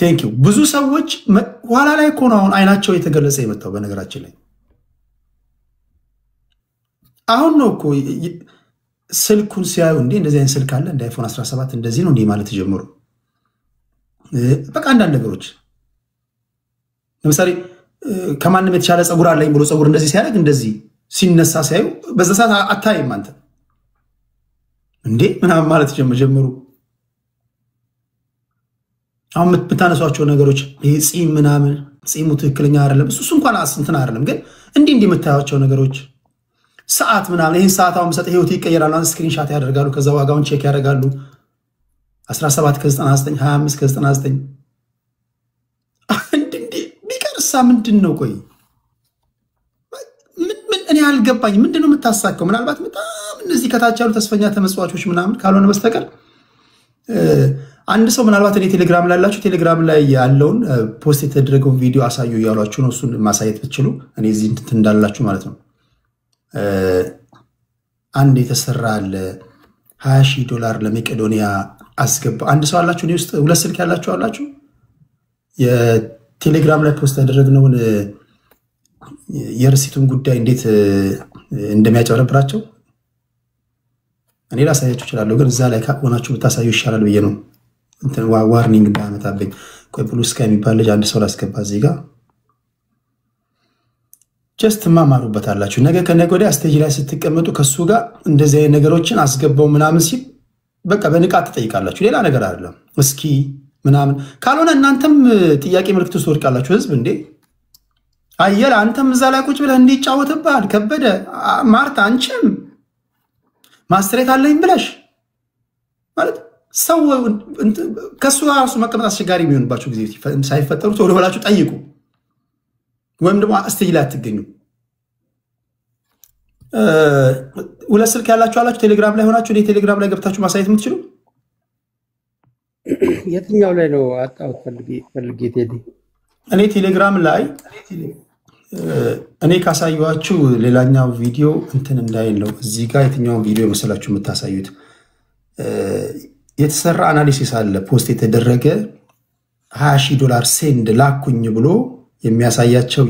ቴንኪው። ብዙ ሰዎች ኋላ ላይ እኮ ነው አሁን አይናቸው የተገለጸ የመጣው። በነገራችን ላይ አሁን ነው እኮ ስልኩን ሲያዩ እንዴ እንደዚህ አይነት ስልክ አለ እንደ አይፎን 17 እንደዚህ ነው እንዴ ማለት ጀምሩ። በቃ አንዳንድ ነገሮች ለምሳሌ ከማንም የተሻለ ጸጉር አለኝ ብሎ ጸጉር እንደዚህ ሲያደርግ እንደዚህ ሲነሳ ሲያዩ በዛ ሰዓት አታይም አንተ እንዴ ምናምን ማለት ጀምሩ። አሁን የምታነሷቸው ነገሮች ይሄ ጺም ምናምን ጺሙ ትክክለኛ አይደለም እሱ እንኳን እንትን አይደለም ግን እንዲህ የምታያቸው ነገሮች ሰዓት ምናምን ይሄን ሰዓት አሁን ሰጥ ህይወት ይቀየራል። አንተ ስክሪንሻት ያደርጋሉ ከዛ ዋጋውን ቼክ ያደርጋሉ 17 ከ99 25 ከ99 ቢቀርሳ ምንድነው? ቆይ ምን እኔ አልገባኝ። ምንድነው የምታሳከው? ምናልባት በጣም እነዚህ ከታች ያሉ ተስፈኛ ተመስዋቾች ምናምን ካልሆነ በስተቀር አንድ ሰው ምናልባት እኔ ቴሌግራም ላይ ያላችሁ ቴሌግራም ላይ ያለውን ፖስት የተደረገውን ቪዲዮ አሳዩ እያሏችሁ ነው። እሱን ማሳየት ብትችሉ እኔ እዚህ እንትን እንዳላችሁ ማለት ነው። አንድ የተሰራ አለ $20,000 ለመቄዶንያ አስገባ። አንድ ሰው አላችሁ እኔ ውስጥ ሁለት ስልክ ያላችሁ አላችሁ የቴሌግራም ላይ ፖስት ያደረግነውን የርሲቱን ጉዳይ እንዴት እንደሚያጨበረብራቸው እኔ ላሳያችሁ እችላለሁ። ግን እዛ ላይ ሆናችሁ ብታሳዩ ይሻላል ብዬ ነው እንትን ዋርኒንግ እንዳመጣብኝ። ቆይ ብሉ ስካይ የሚባል ልጅ አንድ ሰው ላስገባ እዚህ ጋር ጀስት ማማሩበታላችሁ። ነገ ከነገ ወዲያ ስቴጅ ላይ ስትቀመጡ ከሱ ጋር እንደዚህ አይነት ነገሮችን አስገባው ምናምን ሲል በቃ በንቃት ትጠይቃላችሁ። ሌላ ነገር አይደለም። እስኪ ምናምን ካልሆነ እናንተም ጥያቄ ምልክት ውስጥ ወድቃላችሁ። ህዝብ እንዴ አየለ አንተም እዛ ላይ ቁጭ ብለህ እንዲጫወትብሃል ከበደ ማርታ አንቺም ማስትሬት አለኝ ብለሽ ማለት ሰው ከሱ ራሱ መቀመጥ አስቸጋሪ የሚሆንባችሁ ጊዜ ሳይፈጠሩ ቶሎ ብላችሁ ጠይቁ። ወይም ደግሞ ስቴጅ ላይ አትገኙ። ሁለት ስልክ ያላችሁ አላችሁ ቴሌግራም ላይ ሆናችሁ ቴሌግራም ላይ ገብታችሁ ማሳየት የምትችሉ የትኛው ላይ ነው? አጣሁት ፈልጌ ቴዲ እኔ ቴሌግራም ላይ እኔ ካሳየኋችሁ ሌላኛው ቪዲዮ እንትን እንዳይለው እዚህ ጋር የትኛው ቪዲዮ መሰላችሁ የምታሳዩት የተሰራ አናሊሲስ አለ ፖስት የተደረገ $20,000 ሴንድ ላኩኝ ብሎ የሚያሳያቸው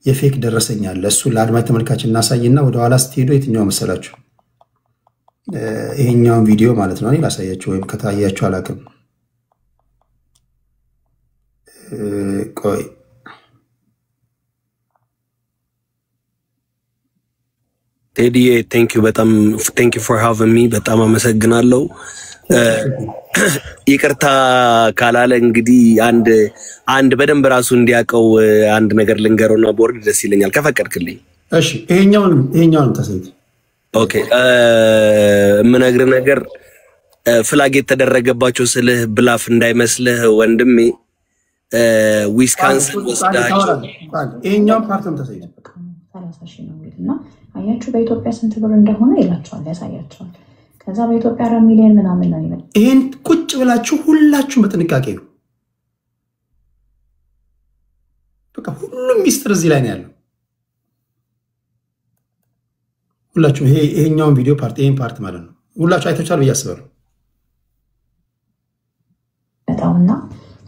የፌክ ደረሰኝ አለ። እሱ ለአድማጭ ተመልካች እናሳይና ወደ ኋላ ስትሄዱ የትኛው መሰላችሁ ይሄኛውን ቪዲዮ ማለት ነው እኔ ላሳያችሁ ወይም ከታያችሁ አላውቅም። ቆይ ቴዲ ቴንክ ዩ በጣም ቴንክ ዩ ፎር ሃቪንግ ሚ በጣም አመሰግናለሁ። ይቅርታ ካላለ እንግዲህ አንድ በደንብ ራሱ እንዲያቀው አንድ ነገር ልንገረውና ቦርድ ደስ ይለኛል ከፈቀድክልኝ። እሺ ይሄኛውን ተሰይት ኦኬ ምነግር ነገር ፍላግ የተደረገባቸው ስልህ ብላፍ እንዳይመስልህ ወንድሜ ዊስካንሰን ወስዳቸው ይሄኛውን ፓርትም ተሰይት 30,000 ነው እና አያችሁ በኢትዮጵያ ስንት ብር እንደሆነ ይላችኋል ያሳያችኋል። ከዛ በኢትዮጵያ 4 ሚሊዮን ምናምን ነው ይላል። ይሄን ቁጭ ብላችሁ ሁላችሁም በጥንቃቄ ነው። በቃ ሁሉም ሚስጥር እዚህ ላይ ነው ያለው። ሁላችሁም ይሄኛውን ቪዲዮ ፓርት ይሄን ፓርት ማለት ነው ሁላችሁ አይታችኋል ብዬ አስባለሁ። በጣምና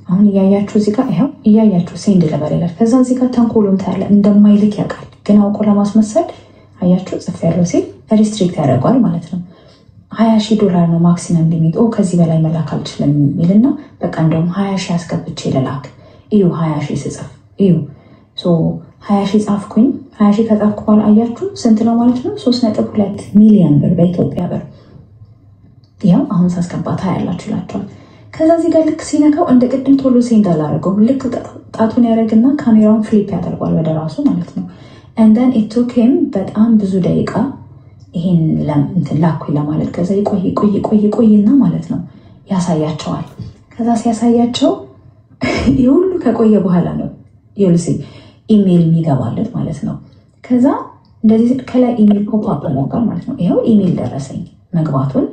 አሁን እያያችሁ እዚህ ጋር ይሄው እያያችሁ ሴንድ ለበለላል። ከዛ እዚህ ጋር ተንኮሉን ታያለ እንደማይልክ ያውቃል። ግን አውቆ ለማስመሰል አያችሁ ጽፍ ያለው ሲል ሪስትሪክት ያደርጋል ማለት ነው። $20,000 ነው ማክሲመም ሊሚት ከዚህ በላይ መላክ አልችልም የሚልና በቃ እንደውም 20,000 አስገብቼ ለላክ እዩ 20,000 ስጽፍ እዩ ሶ 20,000 ጻፍኩኝ 20,000 ከጻፍኩ በኋላ አያችሁ ስንት ነው ማለት ነው 3.2 ሚሊዮን ብር በኢትዮጵያ ብር ያው አሁን ሳስገባታ ያላችሁ ይላችኋል። ከዛ እዚህ ጋር ልክ ሲነካው እንደ ቅድም ቶሎ ሴንድ አላደረገው ልክ ጣቱን ያደርግና ካሜራውን ፍሊፕ ያደርጓል ወደ ራሱ ማለት ነው። and then it took him በጣም ብዙ ደቂቃ ይሄን እንትን ላኩኝ ለማለት ከዛ ይቆይና ማለት ነው ያሳያቸዋል። ከዛ ሲያሳያቸው ይሁሉ ከቆየ በኋላ ነው ይልሲ ኢሜል የሚገባለት ማለት ነው። ከዛ እንደዚህ ከላይ ኢሜል ፖፕ አፕ ያደርጋል ማለት ነው። ይሄው ኢሜል ደረሰኝ መግባቱን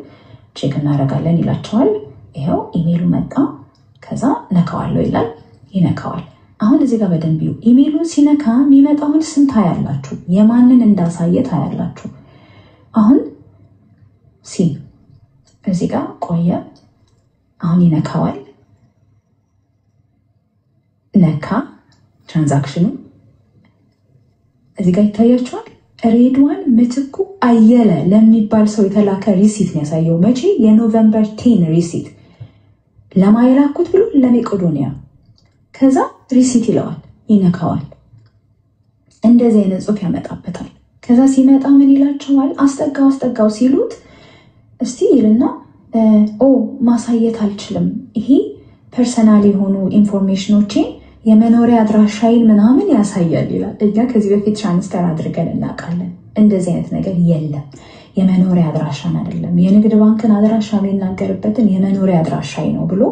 ቼክ እናደርጋለን ይላቸዋል። ይሄው ኢሜሉ መጣ። ከዛ ነካዋለሁ ይላል ይነካዋል። አሁን እዚህ ጋር በደንብ ኢሜሉን ሲነካ የሚመጣውን ስም ታያላችሁ የማንን እንዳሳየ ታያላችሁ። አሁን እዚህ ጋር ቆየ አሁን ይነካዋል ነካ ትራንዛክሽኑ እዚህ ጋር ይታያችኋል። ሬድዋን ምትኩ አየለ ለሚባል ሰው የተላከ ሪሲት ነው ያሳየው። መቼ የኖቬምበር 10 ሪሲት ለማይላኩት ብሎ ለመቄዶንያ ከዛ ሪሲት ይለዋል ይነካዋል። እንደዚህ አይነት ጽሑፍ ያመጣበታል። ከዛ ሲመጣ ምን ይላቸዋል አስጠጋው ሲሉት እስቲ ይልና ማሳየት አልችልም ይሄ ፐርሰናል የሆኑ ኢንፎርሜሽኖችን የመኖሪያ አድራሻይን ምናምን ያሳያል ይላል። እኛ ከዚህ በፊት ትራንስፈር አድርገን እናውቃለን። እንደዚህ አይነት ነገር የለም። የመኖሪያ አድራሻን አይደለም የንግድ ባንክን አድራሻ የሚናገርበትን የመኖሪያ አድራሻይ ነው ብሎ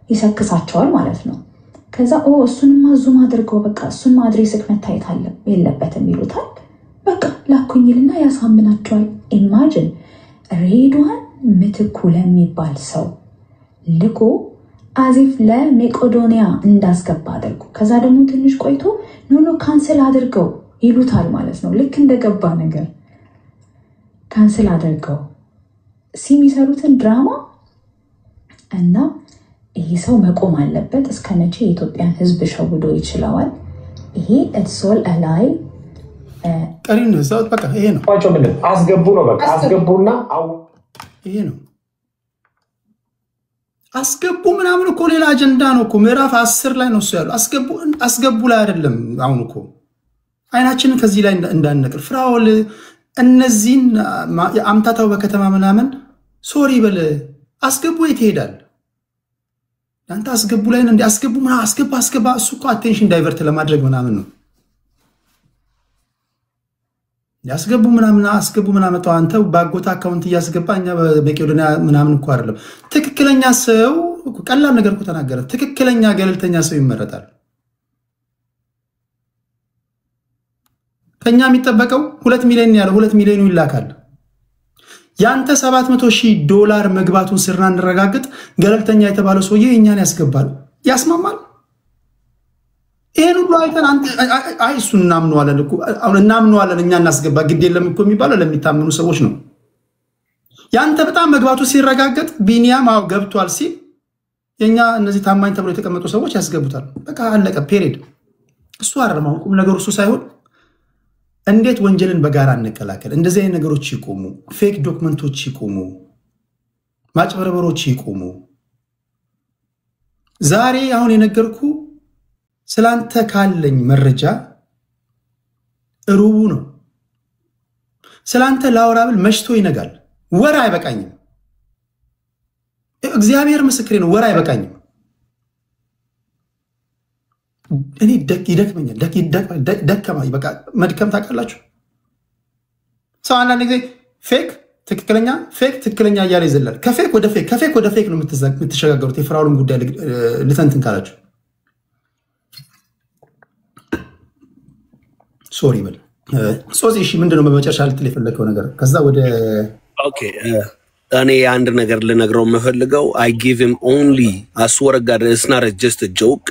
ይሰክሳቸዋል ማለት ነው። ከዛ እሱንማ ዙም አድርገው በቃ እሱን አድሬስክ መታየት የለበትም ይሉታል። በቃ ላኩኝልና ያሳምናቸዋል። ኢማጂን ሬድዋን ምትኩ ለሚባል ሰው ልኮ አዚፍ ለመቄዶንያ እንዳስገባ አድርጎ ከዛ ደግሞ ትንሽ ቆይቶ ኖ ካንስል አድርገው ይሉታል ማለት ነው። ልክ እንደገባ ነገር ካንስል አድርገው ሲሚሰሩትን ድራማ እና ይሄ ሰው መቆም አለበት። እስከመቼ የኢትዮጵያን ሕዝብ ሸውዶ ይችላል? ይሄ እሶል አላይ ቀሪን ነው በቃ ይሄ ነው ቋንቋ ምን አስገቡ ነው በቃ አስገቡና ይሄ ነው አስገቡ ምናምን እኮ ሌላ አጀንዳ ነው እኮ ምዕራፍ 10 ላይ ነው እሱ ያለው። አስገቡ ላይ አይደለም። አሁን እኮ አይናችንን ከዚህ ላይ እንዳንነቅል ፍራኦል እነዚህን አምታታው በከተማ ምናምን ሶሪ በል አስገቡ የት ይሄዳል? አንተ አስገቡ ላይ እንደ አስገቡ ምናምን አስገባ እሱ እኮ አቴንሽን ዳይቨርት ለማድረግ ምናምን ነው ያስገቡ ምናምን ተው አንተ ባጎታ አካውንት እያስገባ እኛ በመቄዶንያ ምናምን እኮ አይደለም። ትክክለኛ ሰው ቀላል ነገር እኮ ተናገረ። ትክክለኛ ገለልተኛ ሰው ይመረጣል። ከኛ የሚጠበቀው 2 ሚሊዮን ያለው 2 ሚሊዮኑ ይላካል። ያንተ $700,000 መግባቱን ስናረጋግጥ ገለልተኛ የተባለው ሰውዬ እኛን ያስገባል ያስማማል። ይሄን ሁሉ አይተን አንተ እሱን እናምነዋለን እኮ አሁን እናምነዋለን እኛ እናስገባ ግድ የለም እኮ የሚባለው ለሚታመኑ ሰዎች ነው። ያንተ በጣም መግባቱ ሲረጋገጥ ቢኒያም ገብቷል ሲል የኛ እነዚህ ታማኝ ተብሎ የተቀመጡ ሰዎች ያስገቡታል። በቃ አለቀ ፔሪድ። እሱ አይደለም ቁም ነገሩ እሱ ሳይሆን እንዴት ወንጀልን በጋራ እንከላከል? እንደዚህ አይነት ነገሮች ይቆሙ፣ ፌክ ዶክመንቶች ይቆሙ፣ ማጭበርበሮች ይቆሙ። ዛሬ አሁን የነገርኩ ስላንተ ካለኝ መረጃ ሩቡ ነው። ስላንተ ላውራብል መሽቶ ይነጋል። ወር አይበቃኝም። እግዚአብሔር ምስክሬ ነው። ወር አይበቃኝም። እኔ ይደክመኛል። ደከማ በቃ መድከም ታውቃላችሁ። ሰው አንዳንድ ጊዜ ፌክ ትክክለኛ እያለ ይዘላል። ከፌክ ወደ ፌክ ነው የምትሸጋገሩት። የፍራውልን ጉዳይ ልተንትን ካላችሁ ሶሪ በል ሶዚ። እሺ ምንድነው በመጨረሻ ልትል የፈለከው ነገር? ከዛ ወደ ኦኬ እኔ አንድ ነገር ልነግረው የምፈልገው I give him only I swear to God it's not just a joke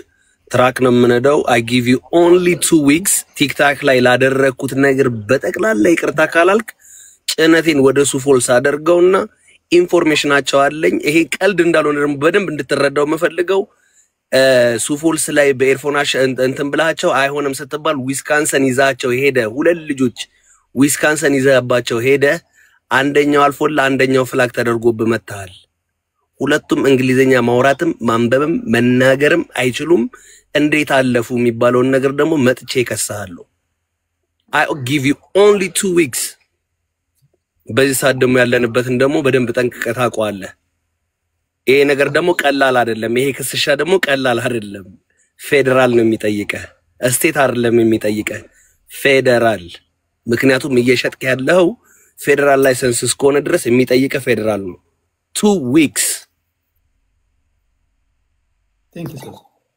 ትራክ ነው የምነዳው I give you only 2 weeks ቲክታክ ላይ ላደረኩት ነገር በጠቅላላ ይቅርታ ካላልክ ጭነቴን ወደ ሱፎልስ አደርገውና ኢንፎርሜሽናቸው አለኝ። ይሄ ቀልድ እንዳልሆነ ደግሞ በደንብ እንድትረዳው የምፈልገው ሱፎልስ ላይ በኤርፎናሽ እንትን ብላቸው አይሆንም ስትባል ዊስካንሰን ይዛቸው ሄደ። ሁለት ልጆች ዊስካንሰን ይዛባቸው ሄደ። አንደኛው አልፎላ አንደኛው ፍላግ ተደርጎብህ መታል። ሁለቱም እንግሊዘኛ ማውራትም ማንበብም መናገርም አይችሉም። እንዴት አለፉ የሚባለውን ነገር ደግሞ መጥቼ ከሳሃለሁ። I give you only 2 weeks በዚህ ሰዓት ደግሞ ያለንበትን ደግሞ በደንብ ጠንቅቀህ ታውቀዋለህ። ይሄ ነገር ደግሞ ቀላል አይደለም። ይሄ ክስሻ ደግሞ ቀላል አይደለም። ፌደራል ነው የሚጠይቀህ፣ ስቴት አይደለም የሚጠይቀህ ፌደራል። ምክንያቱም እየሸጥክ ያለው ፌደራል ላይሰንስ እስከሆነ ድረስ የሚጠይቀህ ፌደራል ነው። 2 weeks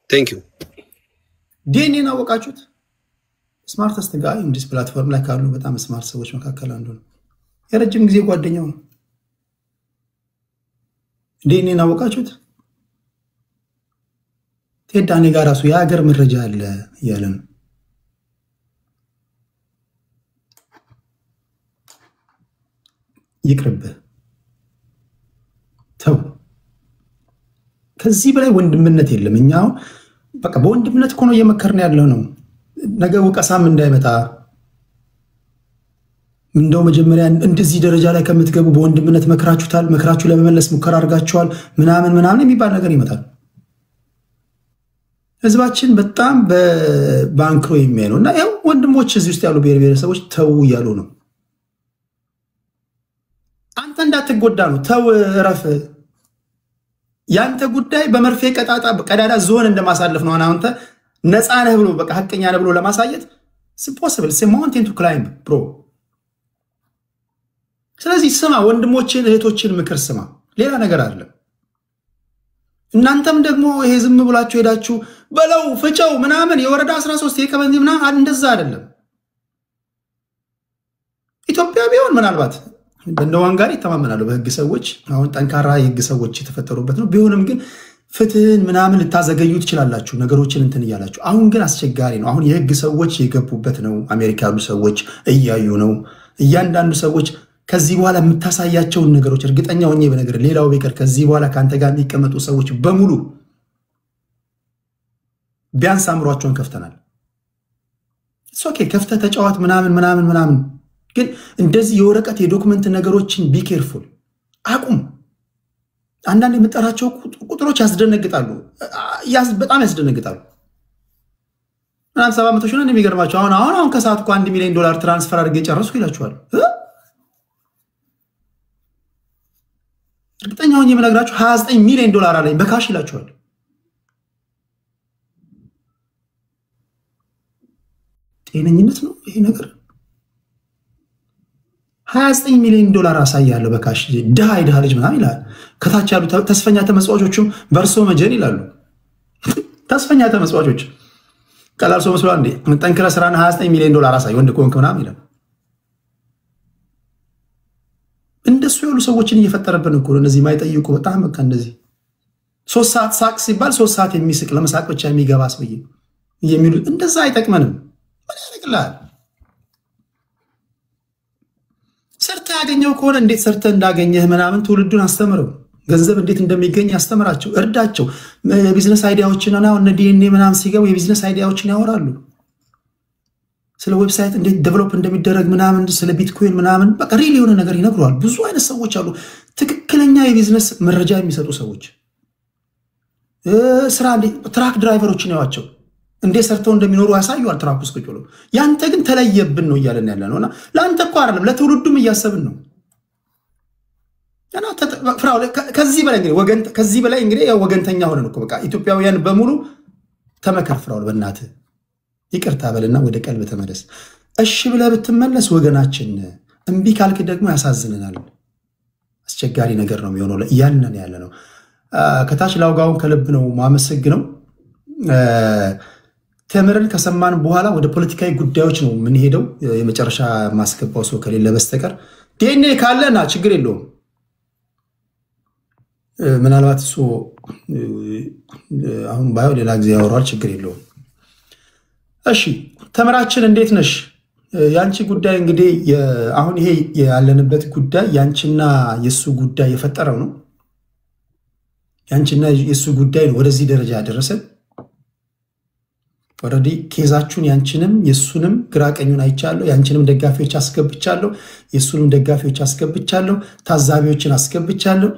Thank you ዲኤንኤን አወቃችሁት? ስማርተስት ጋር እንዲስ ፕላትፎርም ላይ ካሉ በጣም ስማርት ሰዎች መካከል አንዱ ነው። የረጅም ጊዜ ጓደኛው ነው። ዲኤንኤን አወቃችሁት? ቴዳኔ ጋር ራሱ የሀገር መረጃ አለ እያለ ነው። ይቅርብህ፣ ተው። ከዚህ በላይ ወንድምነት የለም። እኛው በቃ በወንድምነት እኮ ነው እየመከርን ያለው ነው። ነገ ወቀሳም እንዳይመጣ እንደው መጀመሪያ እንደዚህ ደረጃ ላይ ከምትገቡ በወንድምነት መከራችሁታል፣ መከራችሁ ለመመለስ ሙከራ አድርጋችኋል ምናምን የሚባል ነገር ይመጣል። ህዝባችን በጣም በባንክሮ የሚያይ ነው እና ያው ወንድሞች እዚህ ውስጥ ያሉ ብሔረሰቦች ተው እያሉ ነው። አንተ እንዳትጎዳ ነው። ተው እረፍ። ያንተ ጉዳይ በመርፌ ቀዳዳ ዞን እንደማሳለፍ ነው። አንተ ነፃ ነህ ብሎ በቃ ሐቀኛ ነህ ብሎ ለማሳየት impossible it's a mountain to climb bro። ስለዚህ ስማ፣ ወንድሞችን እህቶችን ምክር ስማ፣ ሌላ ነገር አይደለም። እናንተም ደግሞ ይሄ ዝም ብላችሁ ሄዳችሁ በለው ፍጨው ምናምን የወረዳ 13 የቀበሌ ምናምን እንደዛ አይደለም። ኢትዮጵያ ቢሆን ምናልባት እንደዋን ጋር ይተማመናሉ በህግ ሰዎች። አሁን ጠንካራ የህግ ሰዎች የተፈጠሩበት ነው። ቢሆንም ግን ፍትህን ምናምን ልታዘገዩ ትችላላችሁ፣ ነገሮችን እንትን እያላችሁ። አሁን ግን አስቸጋሪ ነው። አሁን የህግ ሰዎች የገቡበት ነው። አሜሪካ ያሉ ሰዎች እያዩ ነው። እያንዳንዱ ሰዎች ከዚህ በኋላ የምታሳያቸውን ነገሮች እርግጠኛ ሆኜ በነገር ሌላው ቢቀር ከዚህ በኋላ ካንተ ጋር የሚቀመጡ ሰዎች በሙሉ ቢያንስ አምሯቸውን ከፍተናል። ኦኬ ከፍተህ ተጫዋት ምናምን ግን እንደዚህ የወረቀት የዶክመንት ነገሮችን ቢኬርፉል አቁም። አንዳንድ የምጠራቸው ቁጥሮች ያስደነግጣሉ፣ በጣም ያስደነግጣሉ። ምናምን 700 ሺህ ነው የሚገርማቸው። አሁን ከሰዓት እኮ $1 ሚሊዮን ትራንስፈር አድርጌ ጨረስኩ ይላችኋል። እርግጠኛ ሆኜ የምነግራችሁ $29 ሚሊዮን አለኝ በካሽ ይላችኋል። ጤነኝነት ነው ይሄ ነገር? $29 ሚሊዮን አሳያለሁ በካሽ ድሃ ልጅ ምናምን ይላል። ከታች ያሉ ተስፈኛ ተመጽዋቾቹም በርሶ መጀን ይላሉ። ተስፈኛ ተመጽዋቾች ቀላል ሰው መስሏል እንዴ? ጠንክረህ ስራና $29 ሚሊዮን አሳይ ወንድ ከሆንክ ምናምን ይላል። እንደሱ ያሉ ሰዎችን እየፈጠረብን እኮ ነው። እነዚህ የማይጠይቁ በጣም በቃ እንደዚህ 3 ሰዓት ሳቅ ሲባል 3 ሰዓት የሚስቅ ለመሳቅ ብቻ የሚገባ ሰውዬ የሚሉ እንደዛ አይጠቅመንም። ምን ያደርግልሃል? ሰርተ ያገኘው ከሆነ እንዴት ሰርተ እንዳገኘህ ምናምን ትውልዱን አስተምረው። ገንዘብ እንዴት እንደሚገኝ አስተምራቸው፣ እርዳቸው። የቢዝነስ አይዲያዎችን እና እነ ዲኤንኤ ምናምን ሲገቡ የቢዝነስ አይዲያዎችን ያወራሉ። ስለ ዌብሳይት እንዴት ዴቨሎፕ እንደሚደረግ ምናምን ስለ ቢትኮይን ምናምን በቃ ሪል የሆነ ነገር ይነግሯል። ብዙ አይነት ሰዎች አሉ ትክክለኛ የቢዝነስ መረጃ የሚሰጡ ሰዎች። ስራ ትራክ ድራይቨሮችን ያዋቸው እንዴት ሰርተው እንደሚኖሩ ያሳዩዋል። ትራክ ውስጥ ቁጭ ብለው ያንተ ግን ተለየብን ነው እያለን ያለ ነውና ለአንተ እኮ አይደለም ለትውልዱም እያሰብን ነው። እና ፍራው ከዚህ በላይ እንግዲህ ያው ወገንተኛ ሆነን እኮ በቃ ኢትዮጵያውያን በሙሉ ተመከር ፍራው በእናትህ ይቅርታ በልና ወደ ቀልብ ተመለስ። እሺ ብለህ ብትመለስ ወገናችን፣ እምቢ ካልክ ደግሞ ያሳዝነናል። አስቸጋሪ ነገር ነው የሚሆነው እያልን ያለ ነው። ከታች ላውጋውን ከልብ ነው ማመሰግነው። ተምረን ከሰማን በኋላ ወደ ፖለቲካዊ ጉዳዮች ነው ምን ሄደው የመጨረሻ ማስገባው ሰው ከሌለ በስተቀር ዲኤንኤ ካለና ችግር የለውም። ምናልባት እሱ አሁን ባይው ሌላ ጊዜ ያወራል፣ ችግር የለውም። እሺ ተምራችን እንዴት ነሽ? ያንቺ ጉዳይ እንግዲህ አሁን ይሄ ያለንበት ጉዳይ ያንቺና የሱ ጉዳይ የፈጠረው ነው። ያንቺና የሱ ጉዳይ ነው ወደዚህ ደረጃ ያደረሰን። ኦሬዲ ኬዛችሁን ያንቺንም የሱንም ግራቀኙን አይቻለሁ። ያንቺንም ደጋፊዎች አስገብቻለሁ፣ የሱንም ደጋፊዎች አስገብቻለሁ፣ ታዛቢዎችን አስገብቻለሁ፣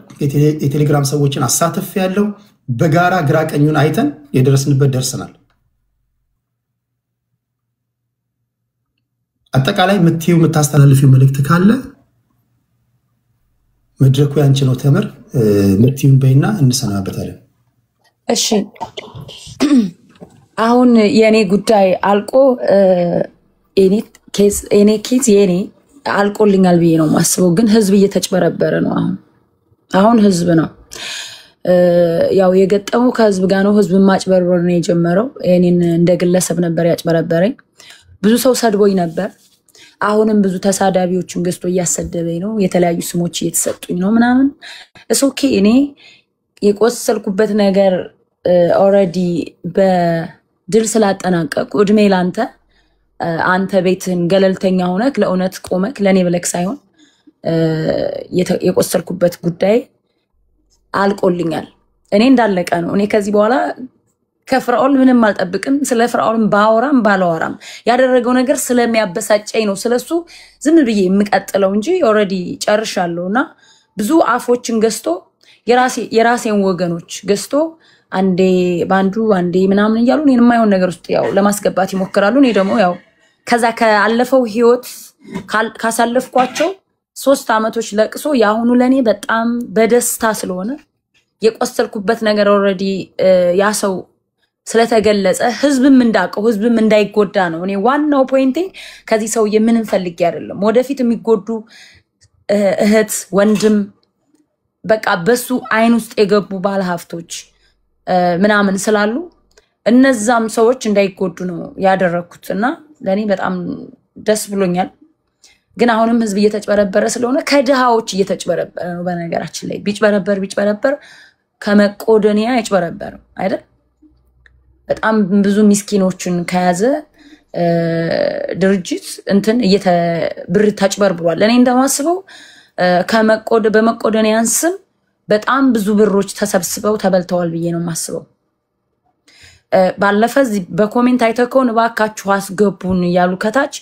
የቴሌግራም ሰዎችን አሳትፌያለሁ። በጋራ ግራቀኙን አይተን የደረስንበት ደርሰናል። አጠቃላይ የምታስተላልፊው መልእክት ካለ መድረኩ ያንቺ ነው። ተምር ምትዩን በይና እንሰናበታለን። እሺ አሁን የኔ ጉዳይ አልቆ የኔ ኬዝ የኔ አልቆልኛል ብዬ ነው ማስበው። ግን ህዝብ እየተጭበረበረ ነው። አሁን ህዝብ ነው ያው የገጠመው ከህዝብ ጋር ነው። ህዝብ ማጭበርበር ነው የጀመረው። እኔን እንደ ግለሰብ ነበር ያጭበረበረኝ። ብዙ ሰው ሰድቦኝ ነበር። አሁንም ብዙ ተሳዳቢዎችን ገዝቶ እያሰደበኝ ነው። የተለያዩ ስሞች እየተሰጡኝ ነው ምናምን። ኦኬ እኔ የቆሰልኩበት ነገር ኦሬዲ በድል ስላጠናቀቁ እድሜ ላንተ አንተ ቤትን ገለልተኛ ሆነክ ለእውነት ቆመክ ለኔ ብለክ ሳይሆን የቆሰልኩበት ጉዳይ አልቆልኛል። እኔ እንዳለቀ ነው። እኔ ከዚህ በኋላ ከፍራኦል ምንም አልጠብቅም። ስለ ፍራኦልም ባወራም ባላወራም ያደረገው ነገር ስለሚያበሳጨኝ ነው ስለሱ ዝም ብዬ የምቀጥለው እንጂ ኦሬዲ ጨርሻለሁና ብዙ አፎችን ገዝቶ የራሴን ወገኖች ገዝቶ አንዴ ባንዱ አንዴ ምናምን እያሉ እኔን የማይሆን ነገር ውስጥ ያው ለማስገባት ይሞክራሉ። እኔ ደግሞ ያው ከዛ ካለፈው ህይወት ካሳለፍኳቸው 3 አመቶች ለቅሶ ያሁኑ ለኔ በጣም በደስታ ስለሆነ የቆሰልኩበት ነገር ኦሬዲ ያሰው ስለተገለጸ ህዝብም እንዳቀው ህዝብም እንዳይጎዳ ነው። እኔ ዋናው ፖይንቴ ከዚህ ሰው የምንም ፈልጌ አይደለም። ወደፊት የሚጎዱ እህት ወንድም በቃ በሱ አይን ውስጥ የገቡ ባለ ሀብቶች ምናምን ስላሉ እነዛም ሰዎች እንዳይጎዱ ነው ያደረኩትና ለኔ በጣም ደስ ብሎኛል። ግን አሁንም ህዝብ እየተጭበረበረ ስለሆነ ከድሃዎች እየተጭበረበረ ነው። በነገራችን ላይ ቢጭበረበር ከመቆዶኒያ ይጭበረበር አይደል? በጣም ብዙ ምስኪኖችን ከያዘ ድርጅት እንትን ብር ተጭበርብሯል። እኔ እንደማስበው በመቆዶኒያን ስም በጣም ብዙ ብሮች ተሰብስበው ተበልተዋል ብዬ ነው ማስበው። ባለፈ በኮሜንት አይተከውን ባካችሁ አስገቡን ያሉ ከታች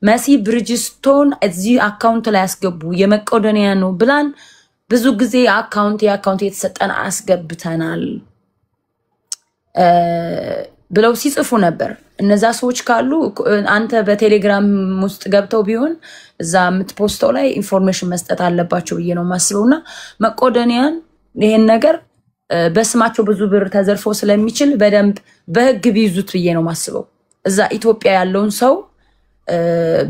መሲ ብሪጅስቶን እዚህ አካውንት ላይ አስገቡ የመቆዶኒያ ነው ብላን ብዙ ጊዜ የአካውንት የተሰጠን አስገብተናል ብለው ሲጽፉ ነበር። እነዛ ሰዎች ካሉ አንተ በቴሌግራም ውስጥ ገብተው ቢሆን እዛ የምትፖስተው ላይ ኢንፎርሜሽን መስጠት አለባቸው ብዬ ነው ማስበውና መቆዶኒያን ይሄን ነገር በስማቸው ብዙ ብር ተዘርፎ ስለሚችል በደንብ በህግ ቢይዙት ብዬ ነው ማስበው። እዛ ኢትዮጵያ ያለውን ሰው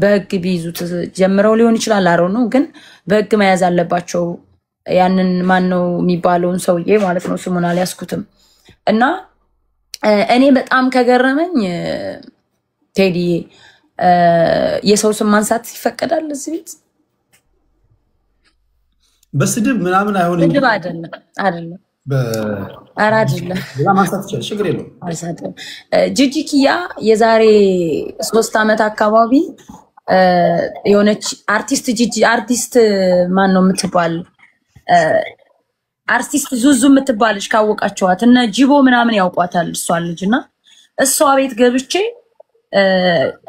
በህግ ቢይዙት ጀምረው ሊሆን ይችላል አሮ ነው። ግን በህግ መያዝ አለባቸው። ያንን ማን ነው የሚባለውን ሰውዬ ማለት ነው ስሙን አልያዝኩትም። እና እኔ በጣም ከገረመኝ ቴዲ የሰው ስም ማንሳት ይፈቀዳል እዚህ ቤት? በስድብ ምናምን አይሆንም። ስድብ አይደለም አይደለም ማንሳት ይችላል፣ ችግር የለውም። ጂጂ ኪያ የዛሬ 3 አመት አካባቢ የሆነች አርቲስት ማን ነው የምትባል አርቲስት ዙዙ የምትባልሽ ካወቃቸዋት እነ ጂቦ ምናምን ያውቋታል እሷን ልጅና እሷ ቤት ገብቼ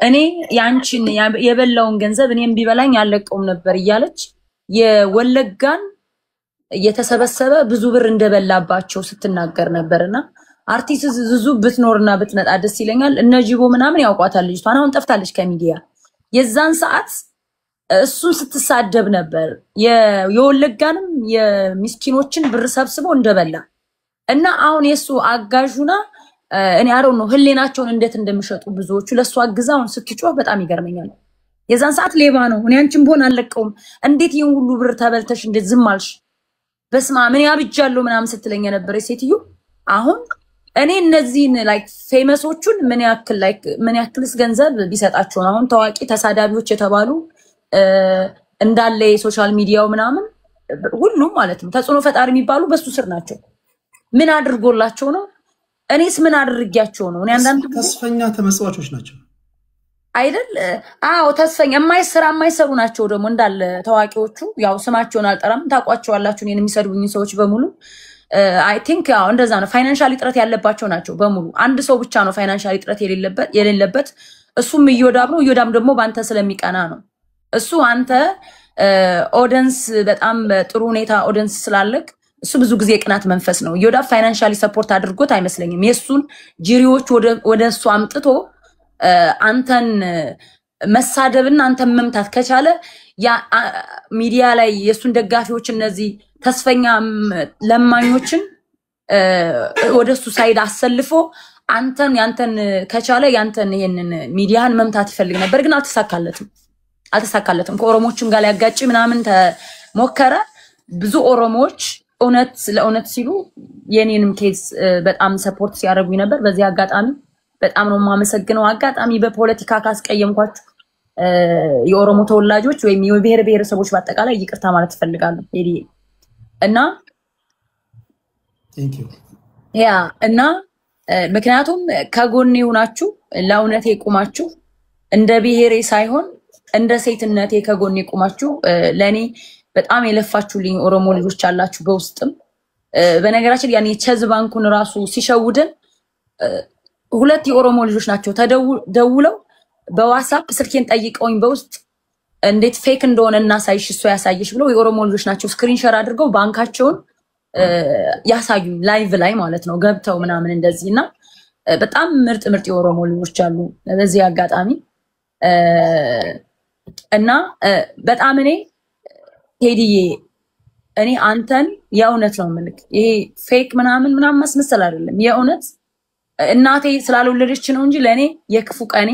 እኔ ያንቺን የበላውን ገንዘብ እኔም ቢበላኝ አለቀውም ነበር እያለች የወለጋን የተሰበሰበ ብዙ ብር እንደበላባቸው ስትናገር ነበርና አርቲስት ዝዙ ብትኖርና ብትመጣ ደስ ይለኛል። እነ ጂቦ ምናምን ያውቋታል ልጅቷን አሁን ጠፍታለች ከሚዲያ። የዛን ሰዓት እሱን ስትሳደብ ነበር የወለጋንም የሚስኪኖችን ብር ሰብስቦ እንደበላ እና አሁን የሱ አጋዡና እኔ አሮን ነው ህሊናቸውን እንዴት እንደሚሸጡ ብዙዎቹ ለሱ አግዛውን ስትጮህ በጣም ይገርመኛል። የዛን ሰዓት ሌባ ነው እኔ አንቺን ቦን አለቀውም እንዴት ይሄን ሁሉ ብር ተበልተሽ እንዴት ዝም አልሽ በስማ ምን ያብጃለሁ ምናምን ስትለኝ ነበር ሴትዮ። አሁን እኔ እነዚህን ላይክ ፌመሶቹን ምን ያክልስ ገንዘብ ቢሰጣቸው ነው አሁን ታዋቂ ተሳዳቢዎች የተባሉ እንዳለ የሶሻል ሚዲያው ምናምን ሁሉም ማለት ነው ተጽዕኖ ፈጣሪ የሚባሉ በሱ ስር ናቸው። ምን አድርጎላቸው ነው? እኔስ ምን አድርጊያቸው ነው? እኔ አንዳንድ ተስፈኛ ተመጽዋቾች ናቸው አይደል? አዎ ተስፈኛ የማይሰሩ ናቸው ደግሞ እንዳለ ታዋቂዎቹ። ያው ስማቸውን አልጠራም ታቋቸዋላችሁ እኔን የሚሰድቡኝ ሰዎች በሙሉ አይ ቲንክ ያው እንደዛ ነው። ፋይናንሻል እጥረት ያለባቸው ናቸው በሙሉ። አንድ ሰው ብቻ ነው ፋይናንሻል እጥረት የሌለበት እሱም እዮዳብ ነው። እዮዳብ ደግሞ ባንተ ስለሚቀና ነው። እሱ አንተ ኦዲየንስ በጣም ጥሩ ሁኔታ ኦዲየንስ ስላለክ እሱ ብዙ ጊዜ ቅናት መንፈስ ነው። እዮዳብ ፋይናንሻሊ ሰፖርት አድርጎት አይመስለኝም። የሱን ጂሪዎች ወደሱ አምጥቶ አንተን መሳደብና አንተን መምታት ከቻለ ያ ሚዲያ ላይ የሱን ደጋፊዎች እነዚህ ተስፈኛ ለማኞችን ወደሱ ሳይድ አሰልፎ ያንተን ከቻለ ያንተን ይሄንን ሚዲያን መምታት ይፈልግ ነበር ግን አልተሳካለትም። ከኦሮሞዎችም ጋር ያጋጭ ምናምን ተሞከረ። ብዙ ኦሮሞዎች ለእውነት ሲሉ የኔንም ኬዝ በጣም ሰፖርት ሲያደርጉኝ ነበር። በዚህ አጋጣሚ በጣም ነው የማመሰግነው። አጋጣሚ በፖለቲካ ካስቀየምኳችሁ የኦሮሞ ተወላጆች ወይም የብሔር ብሔረሰቦች በአጠቃላይ ይቅርታ ማለት ፈልጋለሁ እና እና ምክንያቱም ከጎኔ ሆናችሁ ለእውነቴ ቁማችሁ እንደ ብሔሬ ሳይሆን እንደ ሴትነቴ ከጎኔ ቁማችሁ ለኔ በጣም የለፋችሁልኝ ኦሮሞ ልጆች አላችሁ በውስጥም በነገራችን ያኔ ቸዝ ባንኩን ራሱ ሲሸውደን ሁለት የኦሮሞ ልጆች ናቸው ተደውለው በዋትስአፕ ስልኬን ጠይቀውኝ በውስጥ እንዴት ፌክ እንደሆነ እናሳይሽ እሱ ያሳይሽ ብለው የኦሮሞ ልጆች ናቸው ስክሪንሾት አድርገው ባንካቸውን ያሳዩኝ ላይቭ ላይ ማለት ነው ገብተው ምናምን እንደዚህና በጣም ምርጥ የኦሮሞ ልጆች አሉ በዚህ አጋጣሚ እና በጣም እኔ ቴዲዬ እኔ አንተን የእውነት ነው ምልክ ይሄ ፌክ ምናምን ማስመሰል አይደለም የእውነት እናቴ ስላልወለደች ነው እንጂ ለኔ የክፉ ቀኔ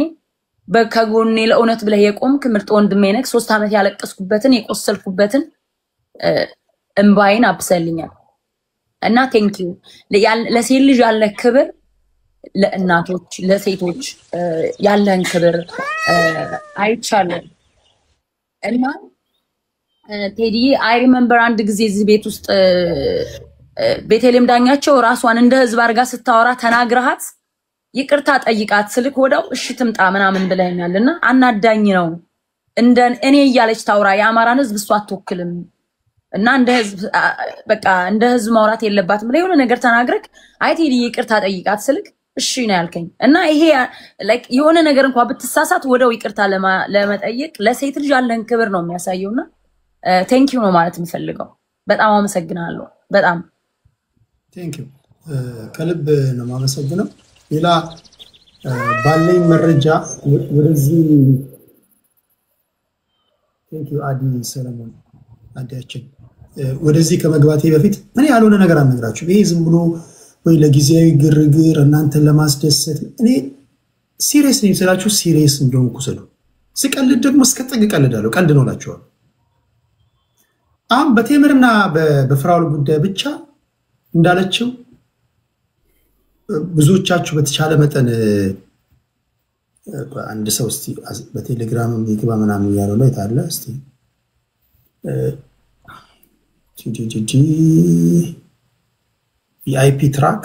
በከጎኔ ለእውነት ብለህ የቆምክ ምርጥ ወንድሜ ነህ 3 አመት ያለቀስኩበትን የቆሰልኩበትን እንባይን አብሰልኛል እና ቴንክ ዩ ለሴት ልጅ ያለ ክብር ለእናቶች ለሴቶች ያለን ክብር አይቻለም እና ቴዲ አይ ሪሜምበር አንድ ጊዜ እዚህ ቤት ውስጥ ቤተልሔም ዳኛቸው ራሷን እንደ ህዝብ አርጋ ስታወራ ተናግረሃት ይቅርታ ጠይቃት ስልክ ወዳው እሺ ትምጣ ምናምን ብለኛልና አናዳኝ ነው እንደ እኔ እያለች ታውራ የአማራን ህዝብ እሷ አትወክልም እና እንደ ህዝብ በቃ እንደ ህዝብ ማውራት የለባትም ለየሆነ ነገር ተናግረክ አይ ቴዲ ይቅርታ ጠይቃት ስልክ እሺ ነው ያልከኝ እና ይሄ ላይክ የሆነ ነገር እንኳን ብትሳሳት ወዳው ይቅርታ ለመጠየቅ ለሴት ልጅ ያለን ክብር ነው የሚያሳየውና ቴንክ ዩ ነው ማለት የምፈልገው በጣም አመሰግናለሁ በጣም ቴንክ ዩ ከልብ ነው ማመሰግነው ሌላ ባለኝ መረጃ ወደዚህ ቴንክ ዩ አዲ ሰለሞን አዲያችን ወደዚህ ከመግባቴ በፊት ምን ያልሆነ ነገር አልነግራችሁ ይሄ ዝም ብሎ ወይ ለጊዜያዊ ግርግር እናንተን ለማስደሰት እኔ ሲሪየስ ነኝ ስላችሁ ሲሪየስ እንደሆንኩ ስሉ ስቀልድ ደግሞ እስከ ጥግ ቀልዳለሁ ቀልድ ነው ላችኋል አሁን በቴምርና በፍራውል ጉዳይ ብቻ እንዳለችው ብዙዎቻችሁ በተቻለ መጠን አንድ ሰው እስቲ በቴሌግራም ይግባ ምናምን ያለው ላይ ታለ እስቲ ጂጂጂ ቪአይፒ ትራክ